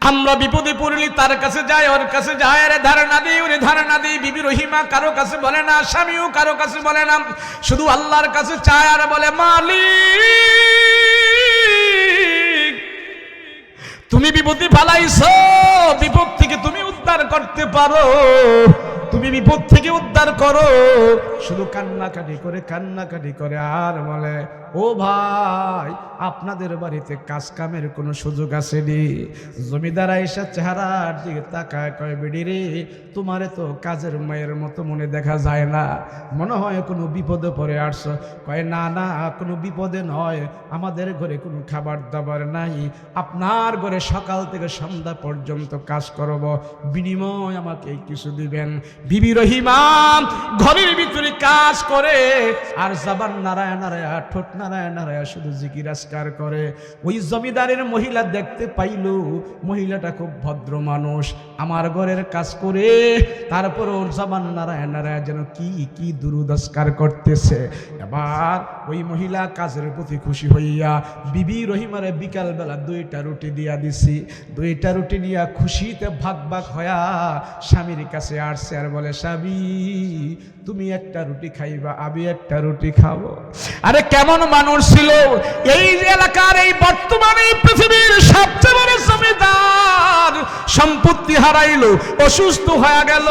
আমরা বিপদে পড়লি তার কাছে যাই, ওর কাছে যায়, রে ধারণা দিই, ওরে ধারণা দিই। বিবি রহিমা কারো কাছে বলে না, স্বামীও কারো কাছে বলে না, শুধু আল্লাহর কাছে চায় আর বলে, মালিক তুমি বিপদে ফালাইছো, বিপদ থেকে তুমি উদ্ধার করতে পারো, তুমি বিপদ থেকে উদ্ধার করো। শুধু কান্নাকাটি করে আর বলে, ও ভাই, আপনাদের বাড়িতে কাজ কামের কোনো সুযোগ আসেনি? জমিদার আয়েশা চেহারার দিকে তাকায়, কয়, বেডি রে, তোমারে তো কাজের মায়ের মতো মনে দেখা যায় না, মনে হয় কোনো বিপদে পড়ে আসছো। কয়, না না, কোনো বিপদে নয়, আমাদের ঘরে কোনো খাবার দাবার নাই, আপনার ঘরে সকাল থেকে সন্ধ্যা পর্যন্ত কাজ করব, বিনিময় আমাকে কিছু দিবেন। বিবি রহিমা ঘরের ভিতরে কাজ করে আর জবান নারায়ণ নারায়ণ, ঠোঁট নারায়ণ নারায়ণ, শুধু জিকির আজকার করে। ওই জমিদারের মহিলা দেখতে পাইল, মহিলাটা খুব ভদ্র মানুষ, আমার ঘরের কাজ করে তারপর ওর জবান নারায়ণ নারায়ণ যেন কি কি দুরূদ আজকার করতেছে। এবার ওই মহিলা কাজের প্রতি খুশি হইয়া বিবি রহিমারে বিকালবেলা 2টা রুটি দিয়া দিছি। 2টা রুটি নিয়ে খুশিতে ভাগ ভাগ হইয়া স্বামীর কাছে আসছে আর বলে, স্বামী তুমি একটা রুটি খাইবা, আমি একটা রুটি খাবো। আরে কেমন মানুষ ছিল এই এলাকার, এই বর্তমানে পৃথিবীর সবচেয়ে বড় জমিদার, সম্পত্তি হারাইলো, অসুস্থ হয়ে গেল।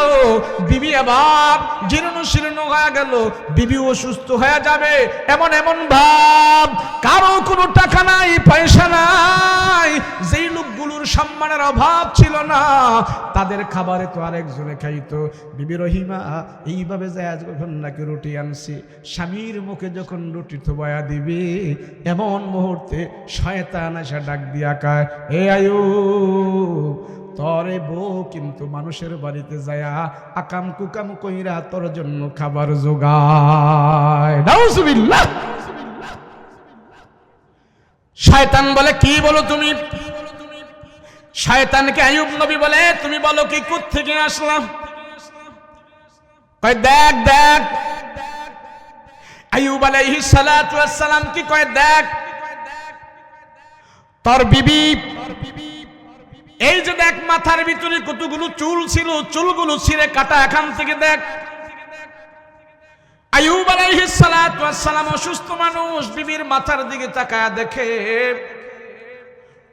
বিবি আবার জীর্ণ শীর্ণ হয়ে গেল, বিবি অসুস্থ হয়ে যাবে এমন এমন ভাব, কারো কোনো টাকা নাই, পয়সা নাই। যেই লোকগুলোর সম্মানের অভাব ছিল না, তাদের খাবারে তো আরেকজনে খাইতো। বিবি রহিমা এইভাবে যায়, যখন নাকি রুটি আনছি, স্বামীর মুখে যখন রুটি থোবায়া দিবে, এমন মুহূর্তে শয়তান এসে ডাক দিয়া কয়, এ আয়ুব, তরে বউ কিন্তু মানুষের বাড়িতে যায়া আকাম কুকাম কইরা তোর জন্য খাবার জোগায়। নাউজুবিল্লাহ। শয়তান বলে, কি বলো তুমি? শয়তানকে আইয়ুব নবী বলে, তুমি বলো কি, কোত্থেকে আসলাম? কয়, দেখ দেখ। আইয়ুব আলাইহিস সালাতু ওয়াস সালাম কি কয়, দেখ তোর বিবি, এই যে দেখ মাথার ভিতরে কতগুলো চুল ছিল, চুলগুলো ছিঁড়ে কাটা, এখান থেকে দেখ। আইয়ুব আলাইহিস সালাতু ওয়াস সালাম অসুস্থ মানুষ, বিবির মাথার দিকে তাকায় দেখে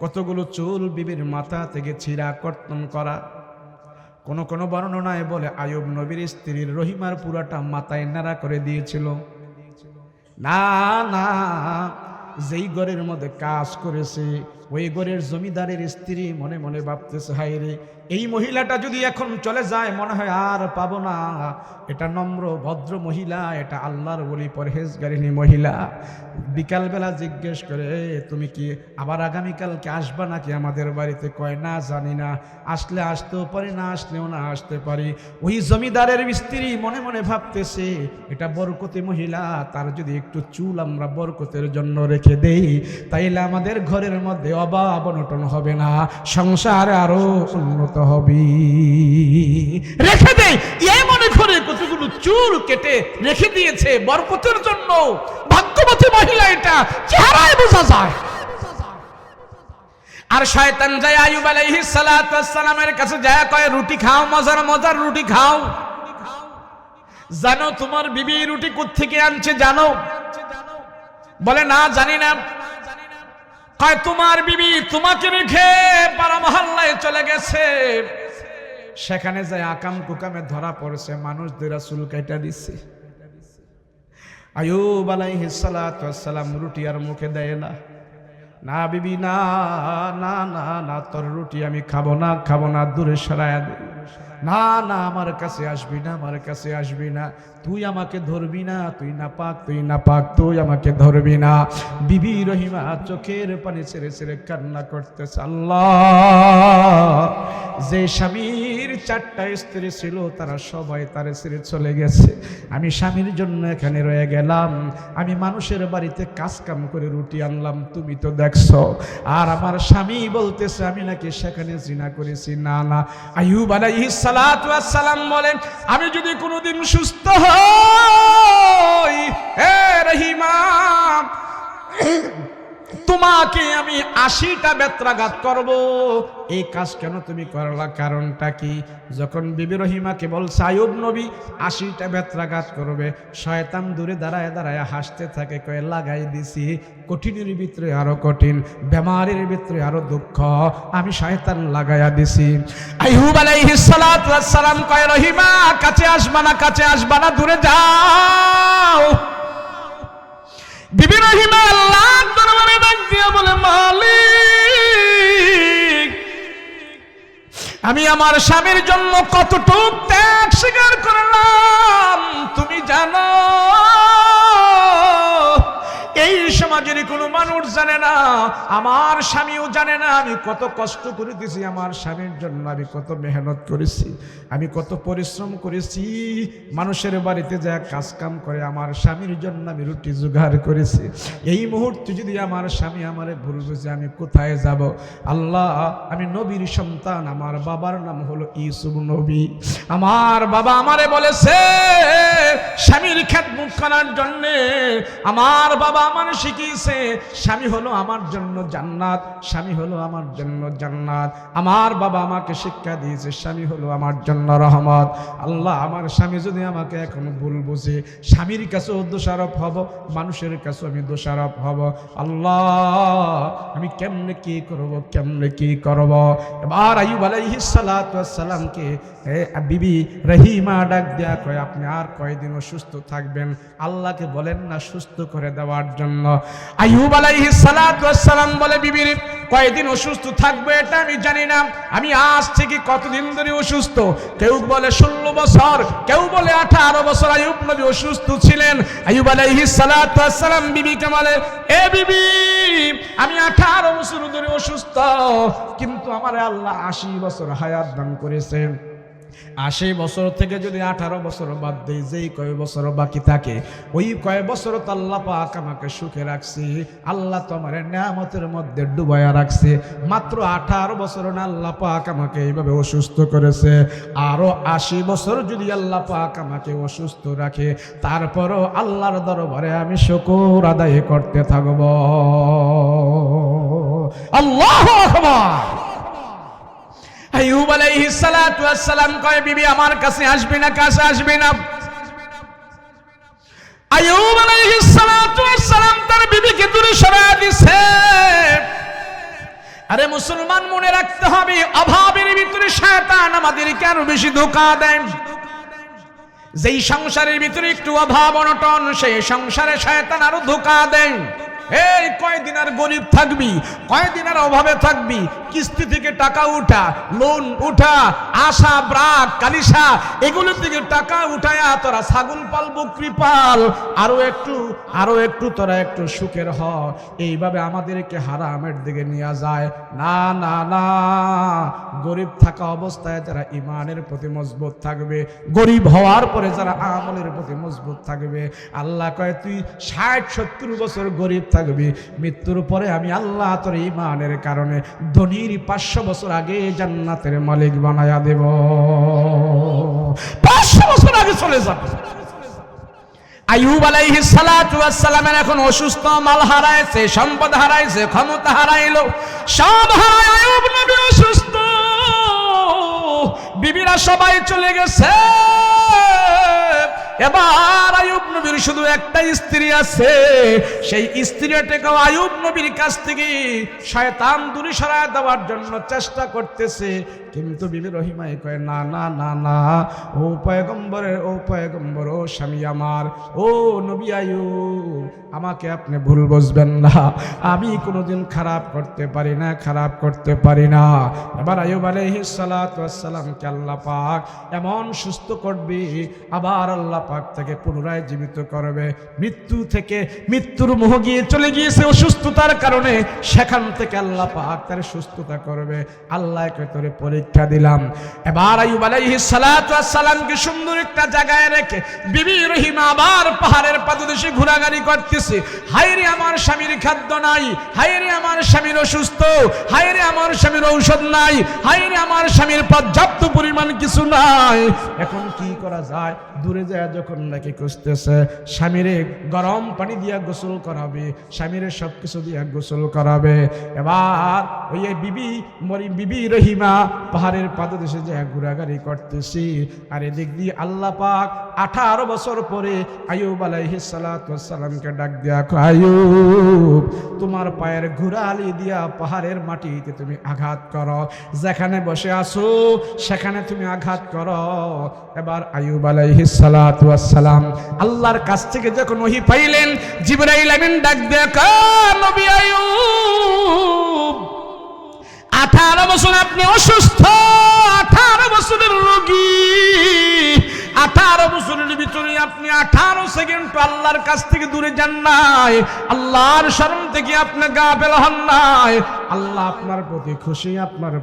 কতগুলো চুল বিবির মাথা থেকে ছিঁড়া কর্তন করা। কোন কোন বর্ণনায় বলে আইয়ুব নবীর স্ত্রীর রহিমার পুরাটা মাথায় নাড়া করে দিয়েছিল। না না, যেই ঘরের মধ্যে কাজ করেছে ওই ঘরের জমিদারের স্ত্রী মনে মনে ভাবতেছে, হায় রে, এই মহিলাটা যদি এখন চলে যায় মনে হয় আর পাবো না। এটা নম্র ভদ্র মহিলা, এটা আল্লাহর ওলি পরহেজগারিনী মহিলা। বিকালবেলা জিজ্ঞেস করে তুমি কি আবার আগামীকালকে আসবা নাকি আমাদের বাড়িতে? কয় না জানি না, আসলে আসতেও পারি, না আসলেও না আসতে পারি। ওই জমিদারের স্ত্রী মনে মনে ভাবতেছে এটা বরকতি মহিলা, তার যদি একটু চুল আমরা বরকতের জন্য রেখে দেই তাইলে আমাদের ঘরের মধ্যে অভাব অনটন হবে না, সংসার আরো উন্নত হবে। রেখে দেই এই মনে করে কতগুলো চুল কেটে রেখে দিয়েছে বরকতের জন্য। ভাগ্যবতী মহিলা, এটা চেহারায় বোঝা যায়। আর শয়তান যায় আইয়ুব আলাইহিস সালাতু ওয়াস সালামের কাছে যায় কয় রুটি খাও, মজার মজার রুটি খাও। জানো তোমার বিবি রুটি কোত্থেকে আনছে জানো? বলে না জানি না। কয় তোমার বিবি তোমাকে রেখে পাড়া মহল্লায় চলে গেছে, সেখানে যায় আকাম কুকামে ধরা পড়েছে, মানুষদের চুল কাটা দিচ্ছে। আইয়ুব আলাইহিস সালাতু ওয়াস সালাম রুটি আর মুখে দেয় না। না বিবি, না না না না, তোর রুটি আমি খাবো না, খাবো না, দূরে সরায়া দে। না না, আমার কাছে আসবি না, আমার কাছে আসবি না, তুই আমাকে ধরবি না, তুই না পাক, তুই না পাক, তুই আমাকে ধরবি না। বিবি রহিমা চোখের পানি ছেড়ে ছেড়ে কান্না করতেছে। আল্লাহ, যে স্বামীর 4টা স্ত্রী ছিল তারা সবাই তারে ছেড়ে চলে গেছে, আমি স্বামীর জন্য এখানে রয়ে গেলাম, আমি মানুষের বাড়িতে কাজ কাম করে রুটি আনলাম, তুমি তো দেখছো। আর আমার স্বামী বলতেছে আমি নাকি সেখানে জিনা করেছি। না না। আইয়ুব আলাইহিস সালাতু ওয়াস সালাম বলেন আমি যদি কোনোদিন সুস্থ হই, হে রহিমা, তোমাকে আমি 80টা বেত্রাঘাত করব। এই কাজ কেন তুমি করলা? কারণটা কি? যখন বিবি রহিমাকে বলছে আইয়ুব নবী 80টা বেত্রাঘাত করবে, শয়তান দূরে দাঁড়ায় দাঁড়ায় হাসতে থাকে, কয়ে লাগাই দিছি, কঠিনের ভিতরে আরো কঠিন, বেমারের ভিতরে আরো দুঃখ, আমি শয়তান লাগাইয়া দিছি। আইয়ুব আলাইহিস সালাতু ওয়াস সালাম কয় রহিমা কাছে আসবা না, কাছে আসবা না, দূরে যাও। বিবি রহিমা আল্লাহর দরবারে ডাক দিয়া বলে মালিক, আমি আমার স্বামীর জন্য কতটুক ত্যাগ স্বীকার করলাম তুমি জানো। এই সমাজের কোনো মানুষ জানে না, আমার স্বামীও জানে না আমি কত কষ্ট করেছি আমার স্বামীর জন্য, আমি কত মেহনত করেছি, আমি কত পরিশ্রম করেছি, মানুষের বাড়িতে যা কাজ কাম করে আমার স্বামীর জন্য আমি রুটি জোগাড় করেছি। এই মুহূর্তে যদি আমার স্বামী আমারে ভুল বুঝে আমি কোথায় যাব? আল্লাহ, আমি নবীর সন্তান, আমার বাবার নাম হলো ইউসুফ নবী, আমার বাবা আমারে বলেছে স্বামীর খেদমত করার জন্য, আমার বাবা আমার শিখিয়েছে স্বামী হলো আমার জন্য জান্নাত, স্বামী হলো আমার জন্য জান্নাত, আমার বাবা আমাকে শিক্ষা দিয়েছে স্বামী হলো আমার জন্য রহমত। আল্লাহ, আমার স্বামী যদি আমাকে এখন ভুল বুঝে, স্বামীর কাছেও দোষারোপ হব, মানুষের কাছেও আমি দোষারোপ হব। আল্লাহ, আমি কেমনে কি করব, কেমনে কি করব? এবার আইয়ুব আলাইহিস সালাতু ওয়াস সালামকে বিবি রহিমা ডাক দেয়া কয় আপনি আর কয়দিন অসুস্থ থাকবেন? আল্লাহকে বলেন না সুস্থ করে দেওয়ার জন্য। আইয়ুব আলাইহিস সালাতু ওয়াস সালাম বলে বিবির কয়দিন অসুস্থ থাকবে এটা আমি জানি না, আমি আজ থেকে কতদিন ধরে অসুস্থ, কেউ বলে 16 বছর, কেউ বলে 18 বছর আইয়ুব নবী অসুস্থ ছিলেন। আইয়ুব আলাইহিস সালাতু ওয়াস সালাম বিবিকে বলে এ বিবি, আমি 18 বছর ধরে অসুস্থ, কিন্তু আমারে আল্লাহ 80 বছর হায়াত দান করেছেন। 80 বছর থেকে যদি 18 বছর বাদ দেই, যেই কয় বছর বাকি থাকে ওই কয় বছর তো আল্লাহ পাক আমাকে সুখে রাখছি, আল্লাহ তো আমার নিয়ামতের মধ্যে ডুবাইয়া রাখছে। মাত্র 18 বছর না আল্লাহ পাক আমাকে এইভাবে অসুস্থ করেছে, আরো 80 বছর যদি আল্লাহ পাক আমাকে অসুস্থ রাখে, তারপরও আল্লাহর দরবারে আমি শুকর আদায় করতে থাকব। আল্লাহু আকবার। আইয়ুব আলাইহিস সালাতু ওয়াস সালাম কয় বিবি আমার কাছে আসবে না, কাছে আসবে না। আইয়ুব আলাইহিস সালাতু ওয়াস সালাম তার বিবিকে দূরে সরায় দিয়েছে। আরে মুসলমান, মনে রাখতে হবে অভাবের ভিতরে শয়তান আমাদেরকে আরো বেশি ধোঁকা দেয়। যেই সংসারের ভিতরে একটু অভাব অনটন, সেই সংসারে শয়তান আরো ধোঁকা দেয়। এই কয়দিন আর গরিব থাকবি, কয়দিন আর অভাবে থাকবি, কিস্তি থেকে টাকা উঠা, লোন উঠা, আশা ব্রাক কালিশা এগুলো থেকে টাকা উঠায়া তোরা ছাগল পাল, বকরি পাল, আরো একটু তোরা একটু সুখের হ। এইভাবে আমাদেরকে হারামের দিকে নিয়ে যায়। না না না, গরিব থাকা অবস্থায় যারা ইমানের প্রতি মজবুত থাকবে, গরিব হওয়ার পরে যারা আমলের প্রতি মজবুত থাকবে, আল্লাহ কয় তুই 60-70 বছর গরিব থাকবি, মৃত্যুর পরে আমি আল্লাহ তোর ইমানের কারণে ধনীর 500 বছর আগে জান্নাতের মালিক বানায়া দেব। 500 বছর আগে চলে যাবে। আইয়ুব আলাইহিস সালাতু ওয়াস সালামের এখন অসুস্থ, মাল হারাইছে, সম্পদ হারাইছে, ক্ষমতা হারাইলো, সব হারায় আইয়ুব নবী অসুস্থ। বিবিরা সবাই চলে গেছে। এবার আইয়ুব নবীর শুধু একটা স্ত্রী আছে। সেই স্ত্রীটাকে আইয়ুব নবীর কাছ থেকে শয়তান দূরে সরায় দেওয়ার জন্য চেষ্টা করতেছে, কিন্তু বিবি রহিমাই কয় না না না না, ও পয়গম্বর, ও স্বামী আমার, ও নবী আইয়ুব, আমাকে আপনি ভুল বুঝবেন না, আমি কোনোদিন খারাপ করতে পারি না। এবার আইয়ুব আলাইহিস সালাতু ওয়াস সালামকে আল্লাহ পাক এমন সুস্থ করবে, আবার আল্লাহ পাক তাকে পুনরায় জীবিত করবে। মৃত্যুর মোহ গিয়ে চলে গিয়েছে অসুস্থতার কারণে, সেখান থেকে আল্লাহ পাক তার সুস্থতা করবে। আল্লাহকে তোরে পরীক্ষা দিলাম। এবার আইয়ুব আলাইহিস সালাতু ওয়াস সালামকে সুন্দর একটা জায়গায় রেখে বিবি রহিমা আবার পাহাড়ের পাদদেশে ঘোরাঘুরি করতেছে। হায়রে আমার স্বামীর খাদ্য নাই, হায়রে আমার স্বামীর অসুস্থ, হায়রে আমার স্বামীর ঔষধ নাই, হায়রে আমার স্বামীর পর্যাপ্ত পরিমাণ কিছু নাই, এখন কি করা যায়? দূরে যায় যখন নাকি খুঁজতেছে, স্বামীরে গরম পানি দিয়া গোসল করাবে, স্বামীরে সবকিছু দিয়া গোসল করাবে। এবার ওই বিবি রহিমা পাহাড়ের পাদদেশে যে ঘোরাঘুরি করতেছি, আর এদিক দিয়ে আল্লাহ পাক 18 বছর পরে আইয়ুব আলাইহিস সালাতু ওয়াস সালামকে ডাক দিয়া কয়, আইয়ুব তোমার পায়ের ঘোড়ালি দিয়া পাহাড়ের মাটিতে তুমি আঘাত করো, যেখানে বসে আছো সেখানে তুমি আঘাত করো। এবার আইয়ুব আলাইহিস সালাতু ওয়াস সালাম আল্লাহর কাছ থেকে যখন ওহী পাইলেন, জিবরাইল আমিন ডাক দিয়া কয়, নবী আইয়ুব 18 বছর আপনি অসুস্থ, 18 বছরের রোগী, 18 বছরের ভিতরে আপনি 18 সেকেন্ড আল্লাহর কাছ থেকে দূরে যান নাই, আল্লাহর শরণ থেকে আপনি গাফেল হন নাই, আল্লাহ আপনার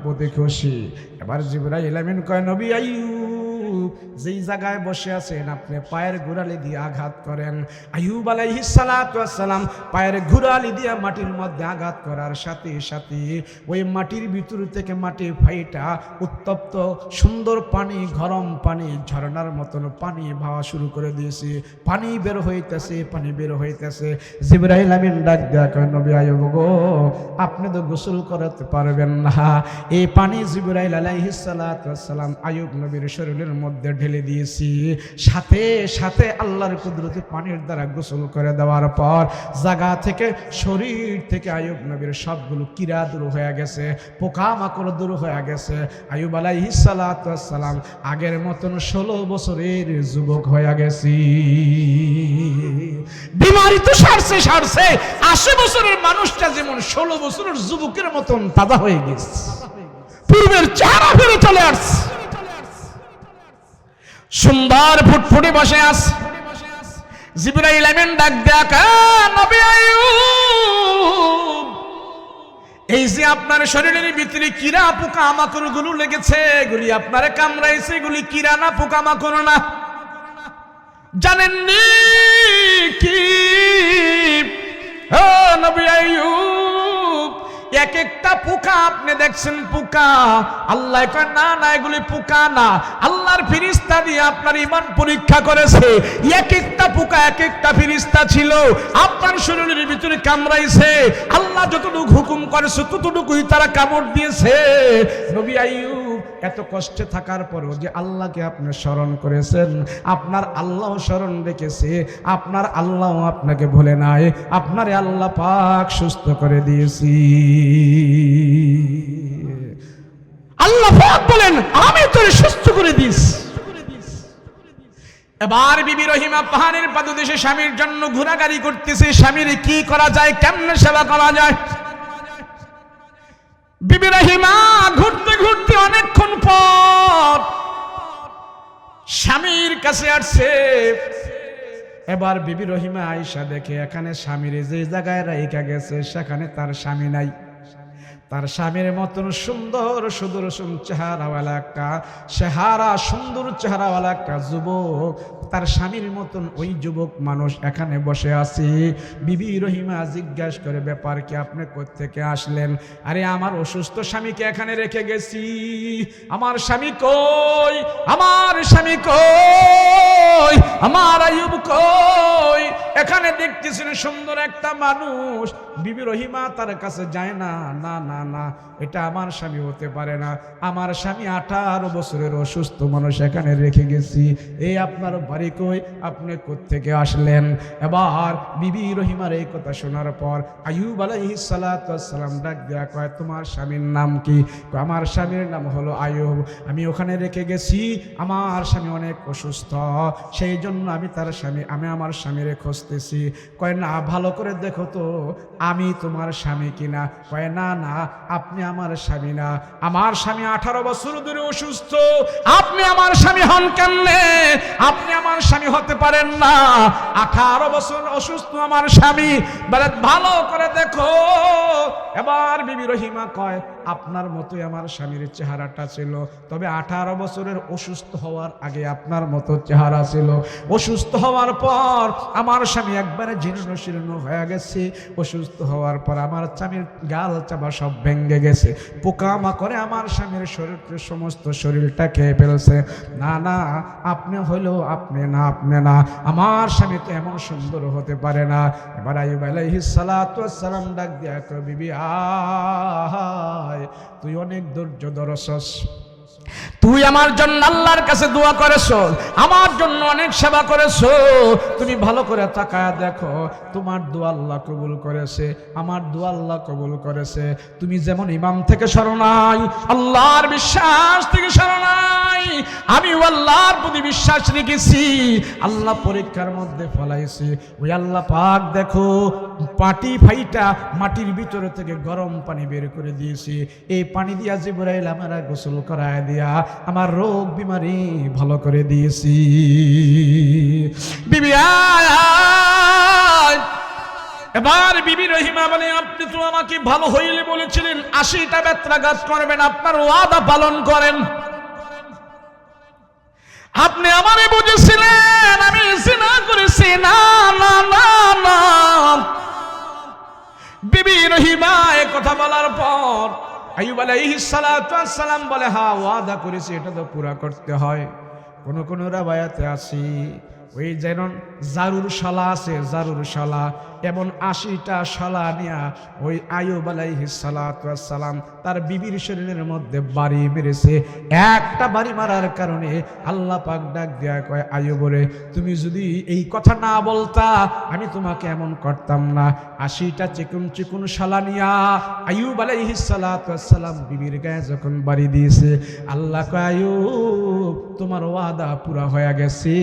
প্রতি খুশি। এবার জিবরাইল আমিন কয়, নবী আইয়ুব যেই জায়গায় বসে আছেন আপনি পায়ের গোড়ালি দিয়ে আঘাত করেন। আইয়ুব আলাইহিস সালাতু ওয়াস সালাম পায়ের গোড়ালি দিয়ে মাটির মধ্যে আঘাত করার সাথে সাথে ওই মাটির ভিতর থেকে মাটি ফাইটা উত্তপ্ত সুন্দর পানি, গরম পানি, ঝর্ণার মতন পানি ভাওয়া শুরু করে দিয়েছে। পানি বের হইতেছে। জিবরাইল আমিন ডাক দেয়া কয়, নবী আইয়ুব গো, আপনি তো গোসল করতে পারবেন না। এই পানি জিবরাইল আলাইহিস সালাতু ওয়াস সালাম আইয়ুব নবীর শরীরের মধ্যে ঢেলে দিয়েছি। সাথে সাথে আল্লাহর কুদরতে পানির দ্বারা গোসল করে দেওয়ার পর জায়গা থেকে, শরীর থেকে আইয়ুব নবীর সবগুলো কিরা দূর হয়ে গেছে, পোকামাকড় দূর হয়ে গেছে। আইয়ুব আলাইহিস সালাতু ওয়াস সালাম আগের মতন 16 বছরের যুবক হয়ে গেছি। বিমারি তো সারছে 80 বছরের মানুষটা যেমন 16 বছরের যুবকের মতন তাজা হয়ে গেছে, পূর্বের চেহারা ফিরে চলে আসছে, সুন্দর ফুটফুটে বসে আছে। জিবরাইল আমিন ডাক দেয়া, নবী আইয়ুব এই যে আপনার শরীরের ভিতরে কিরা পোকা মাকড় গুলো লেগেছে, এগুলি আপনারে কামড়াইছে, এগুলি কিরা না পোকা মাকড় না, জানেননি কি? ও নবী আইয়ুব, এক একটা পোকা আপনি দেখছেন পোকা, আল্লাহ কয় না না এগুলি পোকা না, আল্লাহর ফেরেশতা দিয়ে আপনার ঈমান পরীক্ষা করেছে, এক একটা পোকা এক একটা ফেরেশতা ছিল আপনার শরীরের ভিতরে কামড়াইছে, আল্লাহ যতটুকু হুকুম করেছে ততটুকুই তারা কামড় দিয়েছে। নবী আইয়ুব এত কষ্টে থাকার পরও যে আল্লাহকে আপনি স্মরণ করেছেন, আপনার আল্লাহ স্মরণ রেখেছে, আপনার আল্লাহ আপনাকে ভুলে নাই, আপনারে আল্লাহ পাক সুস্থ করে দিয়েছি। আল্লাহ পাক বলেন আমি তোরে সুস্থ করে দিয়েছি। এবার বিবি রহিমা পাহাড়ের পাদদেশে স্বামীর জন্য ঘোরাঘুরি করতেছে, স্বামীর কি করা যায়, কেমনে সেবা করা যায়। বিবি রহিমা ঘুরতে ঘুরতে অনেকক্ষণ পর স্বামীর কাছে আসছে। এবার বিবি রহিমা আয়েশা দেখে এখানে স্বামীর যে জায়গায় রাইখা গেছে সেখানে তার স্বামী নাই। তার স্বামীর মতন সুন্দর সুদর্শন চেহারাওয়ালা একটা সুন্দর চেহারাওয়ালা একটা যুবক, তার স্বামীর মতন ওই যুবক মানুষ এখানে বসে আছে। বিবি রহিমা জিজ্ঞাসা করে, ব্যাপার কি, আপনি কোত্থেকে আসলেন? আরে আমার অসুস্থ স্বামীকে এখানে রেখে গেছি। আমার স্বামী কই, আমার স্বামী কই, আমার আইয়ুব কই? এখানে দেখতেছেন সুন্দর একটা মানুষ। বিবি রহিমা তার কাছে যায় না, না না না, এটা আমার স্বামী হতে পারে না। আমার স্বামী 18 বছরের অসুস্থ মানুষ এখানে রেখে গেছি। এই আপনার বাড়ি কই, আপনি কোত্থেকে আসলেন? এবার বিবি রহিমার এই কথা শোনার পর আইয়ুব আলাইহিস সালাতু ওয়াস সালাম ডাক দেয়া কয়, তোমার স্বামীর নাম কি? আমার স্বামীর নাম হলো আইয়ুব, আমি ওখানে রেখে গেছি। আমার স্বামী অনেক অসুস্থ, সেই জন্য আমি আমার স্বামীরে খুঁজতেছি। কয় না, ভালো করে দেখো তো আমি তোমার স্বামী কিনা। কয় না না, আপনি আমার স্বামী না, আমার স্বামী 18 বছর ধরে অসুস্থ, আপনি আমার স্বামী হন কেমনে? আপনি আমার স্বামী হতে পারেন না, 18 বছর অসুস্থ আমার স্বামী, বলে ভালো করে দেখো। এবার বিবি রহিমা কয়, আপনার মতোই আমার স্বামীর চেহারাটা ছিল, তবে 18 বছরের অসুস্থ হওয়ার আগে আপনার মতো চেহারা ছিল। অসুস্থ হওয়ার পর আমার স্বামী একবারে জীর্ণ শীর্ণ হয়ে গেছে। অসুস্থ হওয়ার পর আমার স্বামীর গাল চাপা সব ভেঙে গেছে, পোকামাকড়ে আমার স্বামীর শরীরের সমস্ত শরীরটা খেয়ে ফেলছে। না না, আপনি হইলেও আপনি না, আপনি না, আমার স্বামী তো এমন সুন্দর হতে পারে না। এবার আইয়ুব আলাইহিস সালাতু ওয়াস সালাম ডাক দিয়া কয়, বিবি তুই অনেক ধৈর্য ধরছস, তুই আমার জন্য আল্লাহর কাছে দোয়া করেছো, আমার জন্য অনেক সেবা করেছো, তুমি ভালো করে তাকায়া দেখো, তোমার দোয়া আল্লাহ কবুল করেছে, আমার দোয়া আল্লাহ কবুল করেছে। তুমি যেমন ইমাম থেকে সরো নাই, আল্লাহর বিশ্বাস থেকে সরো নাই, আমি আল্লাহর প্রতি বিশ্বাস রেখেছি, আল্লাহ পরীক্ষার মধ্যে ফলাইছি। ওই আল্লাহ পাক দেখো পাটি ফাইটা মাটির ভিতরে থেকে গরম পানি বের করে দিয়েছি, এই পানি দিয়া জিবরাইল আমরা গোসল করায় দিয়া আমার রোগ বিমারি ভালো করে দিয়েছি। বিবি এবার বিবি রহিমা বলে, আপনি তো আমাকে ভালো হইলে বলেছিলেন 80টা বেত্রাঘাত করবেন, আপনার ওয়াদা পালন করেন। আপনি আমারে বুঝেছিলেন আমি জিনা করেছি, না না না না। বিবি রহিমা এই কথা বলার পর আইয়ুব আলাইহিস সালাতু ওয়াস সালাম বলে, হ্যাঁ ওয়াদা করেছি, এটা তো পুরা করতে হয়। কোন কোন রাবায়াতে আছে ওই যেন জারুর শালা আছে, জারুর শালা, এমন 80টা শালা নিয়া ওই আইয়ুব আলাইহিস সালাতু ওয়াস সালাম তার বিবির শরীরের মধ্যে বাড়ি মেরেছে। একটা বাড়ি মারার কারণে আল্লাহ পাক ডাক দেয়া কয়, আইয়ুবরে তুমি যদি এই কথা না বলতা আমি তোমাকে এমন করতাম না। 80টা চিকুন চিকুন শালা নিয়া আইয়ুব আলাইহিস সালাতু ওয়াস সালাম বিবির গায়ে যখন বাড়ি দিয়েছে, আল্লাহ কয়, আইয়ুব তোমার ওয়াদা পুরা হয়ে গেছে,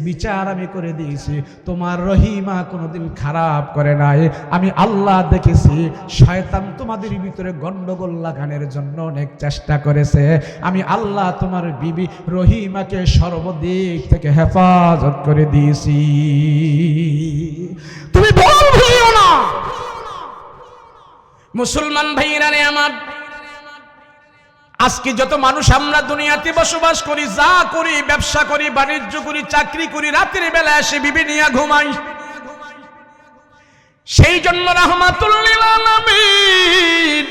বিচার আমি করে দিয়েছি, তোমার রহিমা কোনোদিন খারাপ করে নাই। আমি আল্লাহ দেখেছি শয়তান তোমাদের ভিতরে গন্ডগোল লাগানোর জন্য অনেক চেষ্টা করেছে, আমি আল্লাহ তোমার বিবি রহিমাকে সর্বদিক থেকে হেফাজত করে দিয়েছি। তুমি ভুল ভুলিও না। মুসলমান ভাইরা রে আমার, আজকে যত মানুষ আমরা দুনিয়াতে বসবাস করি, যা করি, ব্যবসা করি, বাণিজ্য করি, চাকরি করি, রাতের বেলা এসে বিবি নিয়ে ঘুমাই। সেই জন্য রাহমাতুল লিল আলামিন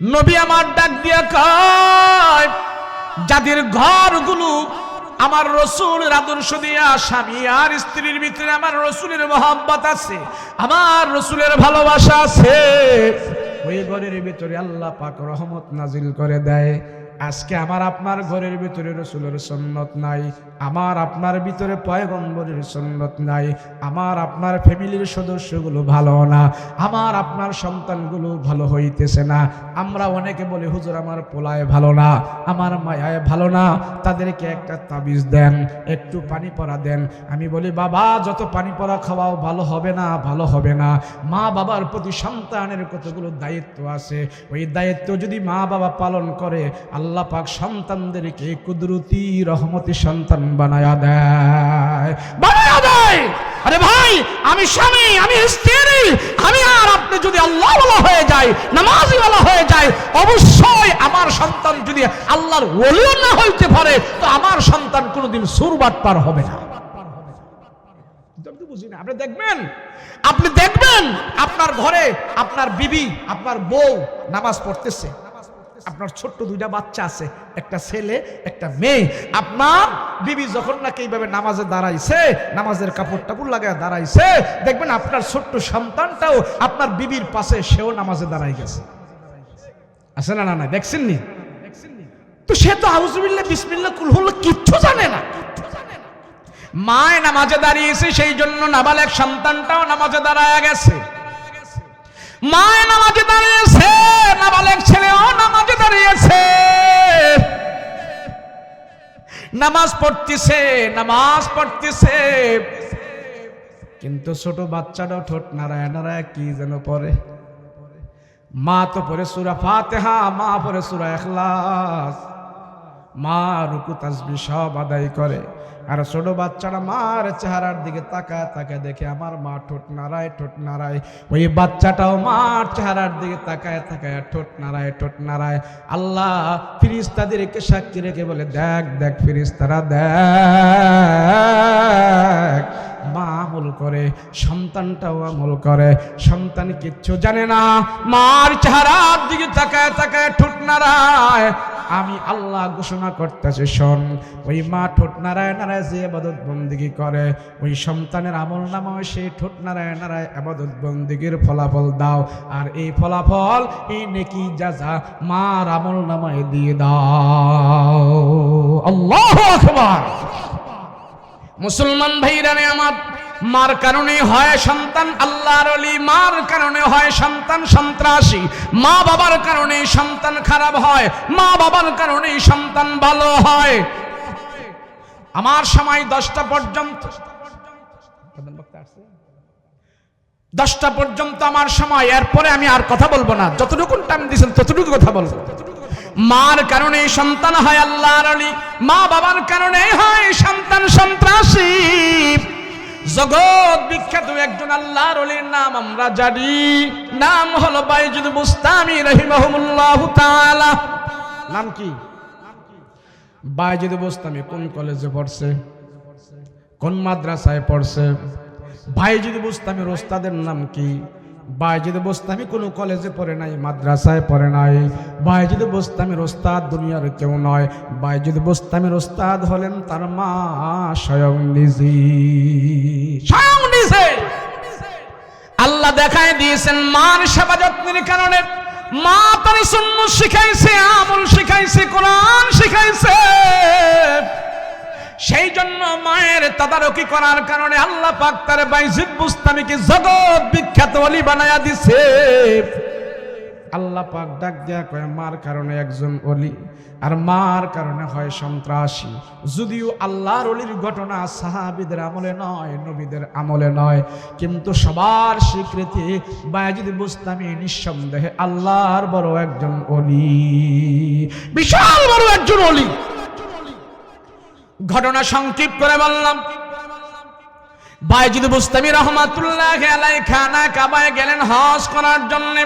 নবী আমার ডাক দিয়া কয়, যাদের ঘরগুলো আমার রসুলের আদর্শ দিয়া, স্বামী আর স্ত্রীর ভিতরে আমার রসুলের মহব্বত আছে, আমার রসুলের ভালোবাসা আছে, ওই ঘরের ভিতরে আল্লাহ পাক রহমত নাজিল করে দেয়। আজকে আমার আপনার ঘরের ভিতরে রাসূলের সুন্নত নাই, আমার আপনার ভিতরে পয়গম্বরের সুন্নত নাই, আমার আপনার ফ্যামিলির সদস্যগুলো ভালো না, আমার আপনার সন্তানগুলো ভালো হইতেছে না। আমরা অনেকে বলি হুজুর আমার পোলায় ভালো না, আমার মায়ায় ভালো না, তাদেরকে একটা তাবিজ দেন, একটু পানি পড়া দেন। আমি বলি বাবা যত পানি পড়া খাওয়াও ভালো হবে না, ভালো হবে না। মা বাবার প্রতি সন্তানের কতগুলো দায়িত্ব আছে, ওই দায়িত্ব যদি মা বাবা পালন করে আল্লাহ পাক সন্তানদেরকে কুদরতি রহমতি সন্তান বানায়া দেয়, বানায়া দেয়। আরে ভাই আমি স্বামী, আমি স্ত্রী, আমি আর আপনি যদি আল্লাহ ওয়ালা হয়ে যায়, নামাজি ওয়ালা হয়ে যায়, অবশ্যই আমার সন্তান যদি আল্লাহর ওলিও না হইতে পারে তো আমার সন্তান কোনোদিন সুরবাটপার হবে না। আপনি দেখবেন আপনার ঘরে আপনার বিবি, আপনার বউ নামাজ পড়তেছে, আপনার ছোট্ট দুইটা বাচ্চা আছে, একটা ছেলে একটা মেয়ে। আপনার বিবি যখন নাকি এইভাবে নামাজে দাঁড়াইছে, নামাজের কাপড় টাপড় লাগায় দাঁড়াইছে, দেখবেন আপনার ছোট্ট সন্তানটাও আপনার বিবির পাশে সেও নামাজে দাঁড়াই গেছে। আছে না? না দেখছেন নি? তো সে তো আউযুবিল্লাহ বিসমিল্লাহ কুল হল কিচ্ছু জানে না। মায় নামাজে দাঁড়িয়েছে সেই জন্য নাবালেক সন্তানটাও নামাজে দাঁড়ায় গেছে। মায় নামাজে দাঁড়িয়েছে, নাবালেক ছেলেও নামাজে দাঁড়িয়েছে, নামাজ পড়তেছে, নামাজ পড়তেছে। কিন্তু ছোট বাচ্চাটাও ঠোঁট নাড়ায় নাড়ায় কি যেন পড়ে। মা তো পড়ে সূরা ফাতিহা, মা পড়ে সূরা ইখলাস, মা রুকু তাসবিহ সব আদায় করে। আর ছোট বাচ্চারা মার চেহারার দিকে তাকায় তাকায় দেখে আমার মা ঠোঁট নাড়ায় ঠোঁট নাড়ায়, ওই বাচ্চাটাও মার চেহারার দিকে তাকায় তাকায় ঠোঁট নাড়ায় ঠোঁট নাড়ায়। আল্লাহ ফেরেশতাদেরকে সাক্ষী রেখে বলে দেখ দেখ ফেরেশতারা দেখ, মা আমল করে, সন্তানটাও আমল করে। সন্তান কিচ্ছু জানে না, মার চেহারার দিকে তাকায় তাকায় ঠোঁট নাড়ায়। আমি আল্লাহ ঘোষণা করতেছি শোন, ওই মা ঠোঁট নাড়ায় নাড়ায় যে ইবাদত বন্দেগী করে, ওই সন্তানের আমল নামায় সেই ঠোঁট নাড়ায় নাড়ায় ইবাদত বন্দেগীর ফলাফল দাও। আর এই ফলাফল, এই নেকি জাযা মার আমল নামায় দিয়ে দাও। আল্লাহু আকবার। মুসলমান ভাইরানে আমার, মার কারণে হয় সন্তান আল্লাহর ওলি, মার কারণে হয় সন্তান সন্ত্রাসী, মা বাবার কারণে সন্তান খারাপ হয়, মা বাবার কারণে সন্তান ভালো হয়। আমার সময় 10টা পর্যন্ত, 10টা পর্যন্ত আমার সময়, এরপরে আমি আর কথা বলবো না, যতটুকু টাইম দিয়েছেন ততটুকু কথা বলবো। মার কারণে সন্তান হয় আল্লাহর ওলি, মা বাবার কারণে হয় সন্তান সন্ত্রাসী। জগৎ বিখ্যাত একজন আল্লাহর ওলির নাম আমরা জানি, নাম হলো বাইজিদ বুস্তামি রাহিমাহুল্লাহু তাআলা। নাম কি? বাইজিদ বুস্তামি কোন কলেজে পড়ছে, কোন মাদ্রাসায় পড়ছে? বাইজিদ বুস্তামির ওস্তাদের নাম কি? বাইজিদ বুস্তামি কোনো কলেজে পড়ে নাই, মাদ্রাসায় পড়ে নাই। বাইজিদ বুস্তামির ওস্তাদ দুনিয়ার কেউ নয়, বাইজিদ বুস্তামির ওস্তাদ হলেন তার মা স্বয়ং নিজে। স্বয়ং নিজে আল্লাহ দেখায় দিয়েছেন মার সেবা যত্নের কারণে। মা তার সুন্নাত শিখাইছে, আমল শিখাইছে, কোরআন শিখাইছে। সেই জন্য মায়ের তদারকি করার কারণে আল্লাহ পাক তার বাইজিদ বুস্তামিকে জগৎ বিখ্যাত ওলি বানায়া দিছে। আল্লাহ পাক ডাক দেয়া কয় মার কারণে একজন ওলি, আর মার কারণে হয় সন্ত্রাসী। যদিও আল্লাহর ওলির ঘটনা সাহাবীদের আমলে নয়, নবীদের আমলে নয়, কিন্তু সবার স্বীকৃতি বাইজিদ বুস্তামি নিঃসন্দেহে আল্লাহর বড় একজন ওলি, বিশাল বড় একজন ওলি। ঘটনা সংক্ষিপ্ত করে বললাম, বাইজিদ বুস্তামি রাহমাতুল্লাহি আলাইহি খানা কাবায় গেলেন হজ করার জন্য।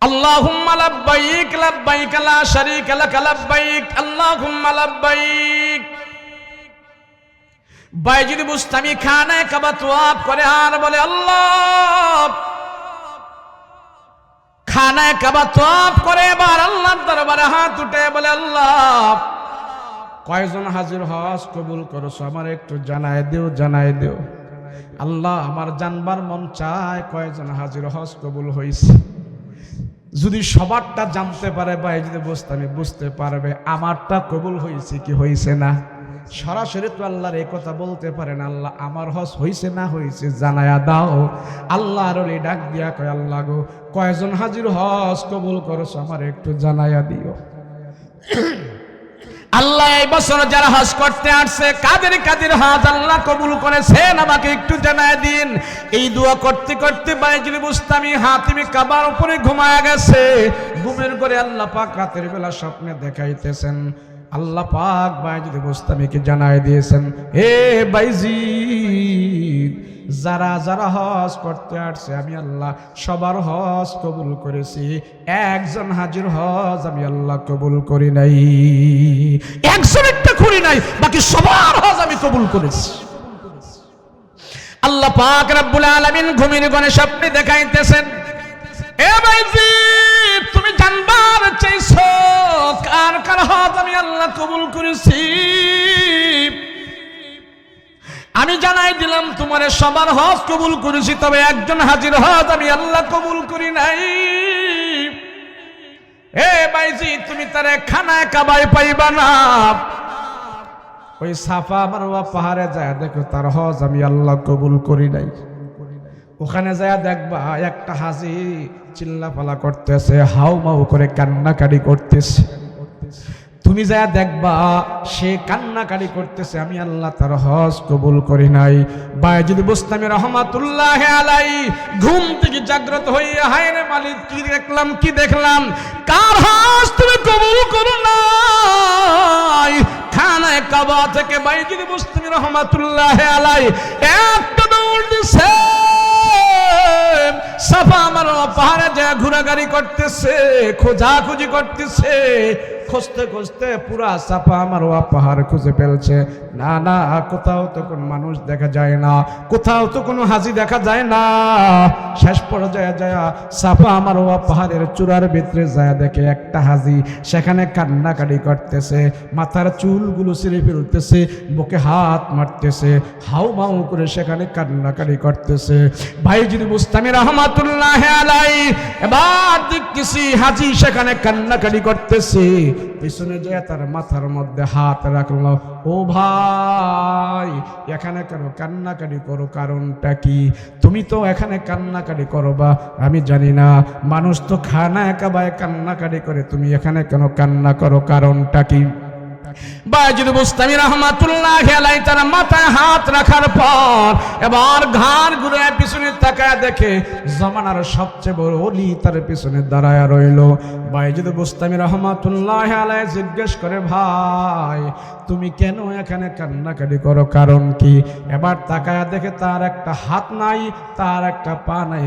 আল্লাহুম্মা লাব্বাইক লাব্বাইক লা শারীকা লাক লাব্বাইক আল্লাহুম্মা লাব্বাইক। বাইজিদ বুস্তামি খানা কাবা তওয়াফ করে আর বলে আল্লাহ, খানায় কাবা তওয়াফ করে এবার আল্লাহর দরবারে হাত উঠে বলে আল্লাহ, কয়জন হাজির হজ কবুল করছো আমার একটু জানাই দিও, জানাই দিও। আল্লাহ আমার জানবার মন চায় কয়জন হাজির হজ কবুল হইছে। যদি সবারটা জানতে পারে বাইজিদ বোস্তামি বুঝতে পারবে আমারটা কবুল হয়েছে কি হয়েছে না। সরাসরি তো আল্লাহর এই কথা বলতে পারে না, আল্লাহ আমার হজ হয়েছে না হয়েছে জানায়া দাও। আল্লাহর ওলি ডাক দিয়া কয়, আল্লাহ গো কয়জন হাজির হজ কবুল করছো আমার একটু জানায়া দিও। আল্লাহ এই বছর যারা হজ করতে আসছে কাদের কাদের হজ আল্লাহ কবুল করেছেন আমাকে একটু জানায় দিন। এই দোয়া করতে করতে বাইজিদ বুস্তামি হাতিমে কাবার উপরে ঘুমায়া গেছে। ঘুমের করে আল্লাহ পাক রাতের বেলা স্বপ্নে দেখাইতেছেন। আল্লাহ পাক বাইজিদ বুস্তামিকে জানায় দিয়েছেন, হে বাইজিদ যারা যারা হজ করতে আসছে আমি আল্লাহ সবার হজ কবুল করেছি, একজন হাজির হজ আমি আল্লাহ কবুল করি নাই, একজনেরটা করি নাই, বাকি সবার হজ আমি কবুল করেছি। আল্লাহ পাক রব্বুল আলামিন ঘুমের ঘরে স্বপ্নে দেখাইতেছেন, এ বাইজিদ তুমি জানবার চাইছো কার কার হজ আমি আল্লাহ কবুল করেছি। আমি জানাই দিলাম তোমার সবার হজ কবুল করেছি, তবে একজন হাজির হজ আমি আল্লাহ কবুল করি নাই। এ বাইজিদ তুমি তারে খানায় কাবায় পাইবা না, ওই সাফা মারওয়া পাহাড়ে যায় দেখো তার হজ আমি আল্লাহ কবুল করি নাই। ওখানে যায় দেখবা একটা হাজি চিল্লাপালা করতেছে, হাউ মাউ করে কান্নাকাটি করতেছে। তুমি যা দেখবা সে কান্নাকাটি করতেছে, আমি আল্লাহ তার হজ কবুল করি নাই। বাইজিদ বুস্তামি রহমাতুল্লাহ আলাইহি ঘুম থেকে জাগ্রত হইয়া, হায় রে মালিক কি দেখলাম কি দেখলাম, কার হজ তুমি কবুল করো নাই। খানায় কাবা থেকে বাইজিদ বুস্তামি রহমাতুল্লাহ আলাইহি একটা দৌড় দিছে, সাফা মারওয়া পাহাড়ে যা ঘোরাঘুরি করতেছে, খোঁজাখুঁজি করতেছে। খুঁজতে খুঁজতে পুরা সাফা মারওয়া পাহাড় খুঁজে ফেলছে। না না কোথাও তো কোনো মানুষ দেখা যায় না, কোথাও তো কোনো হাজি দেখা যায় না। শেষ পর্যায়ে যায় সাফা মারওয়া পাহাড়ের চূড়ার ভিতরে যায় দেখে একটা হাজি সেখানে কান্নাকাটি করতেছে, মাথার চুলগুলো ছিঁড়ে ফেলতেছে, বুকে হাত মারতেছে, হাউ মাউ করে সেখানে কান্নাকাটি করতেছে। বাইজিদ বুস্তামি রহমাতুল্লাহ আলাইহি এবার দেখতেছি হাজি সেখানে কান্নাকাটি করতেছে। পিছনে যায় তার মাথার মধ্যে হাত রাখলো, ও ভাই এখানে কেন কান্নাকাটি করো, কারণটা কি? তুমি তো এখানে কান্নাকাটি করবা আমি জানি না, মানুষ তো খানায় কাবায় কান্নাকাটি করে, তুমি এখানে কেন কান্না করো, কারণটা কি? বাইজিদ বুস্তামি রহমাতুল্লাহ আলাইহি তার মাথায় হাত রাখার পর এবার ঘাড় ঘুরে পিছনে তাকায় দেখে জামানার সবচেয়ে বড় ওলি তার পিছনে দাঁড়ায় রইল। বাইজিদ বুস্তামি রহমাতুল্লাহ আলাইহি জিজ্ঞেস করে, ভাই তুমি কেন এখানে কান্নাকাটি করো, কারণ কি? এবার তাকায় দেখে তার একটা হাত নাই, তার একটা পা নাই,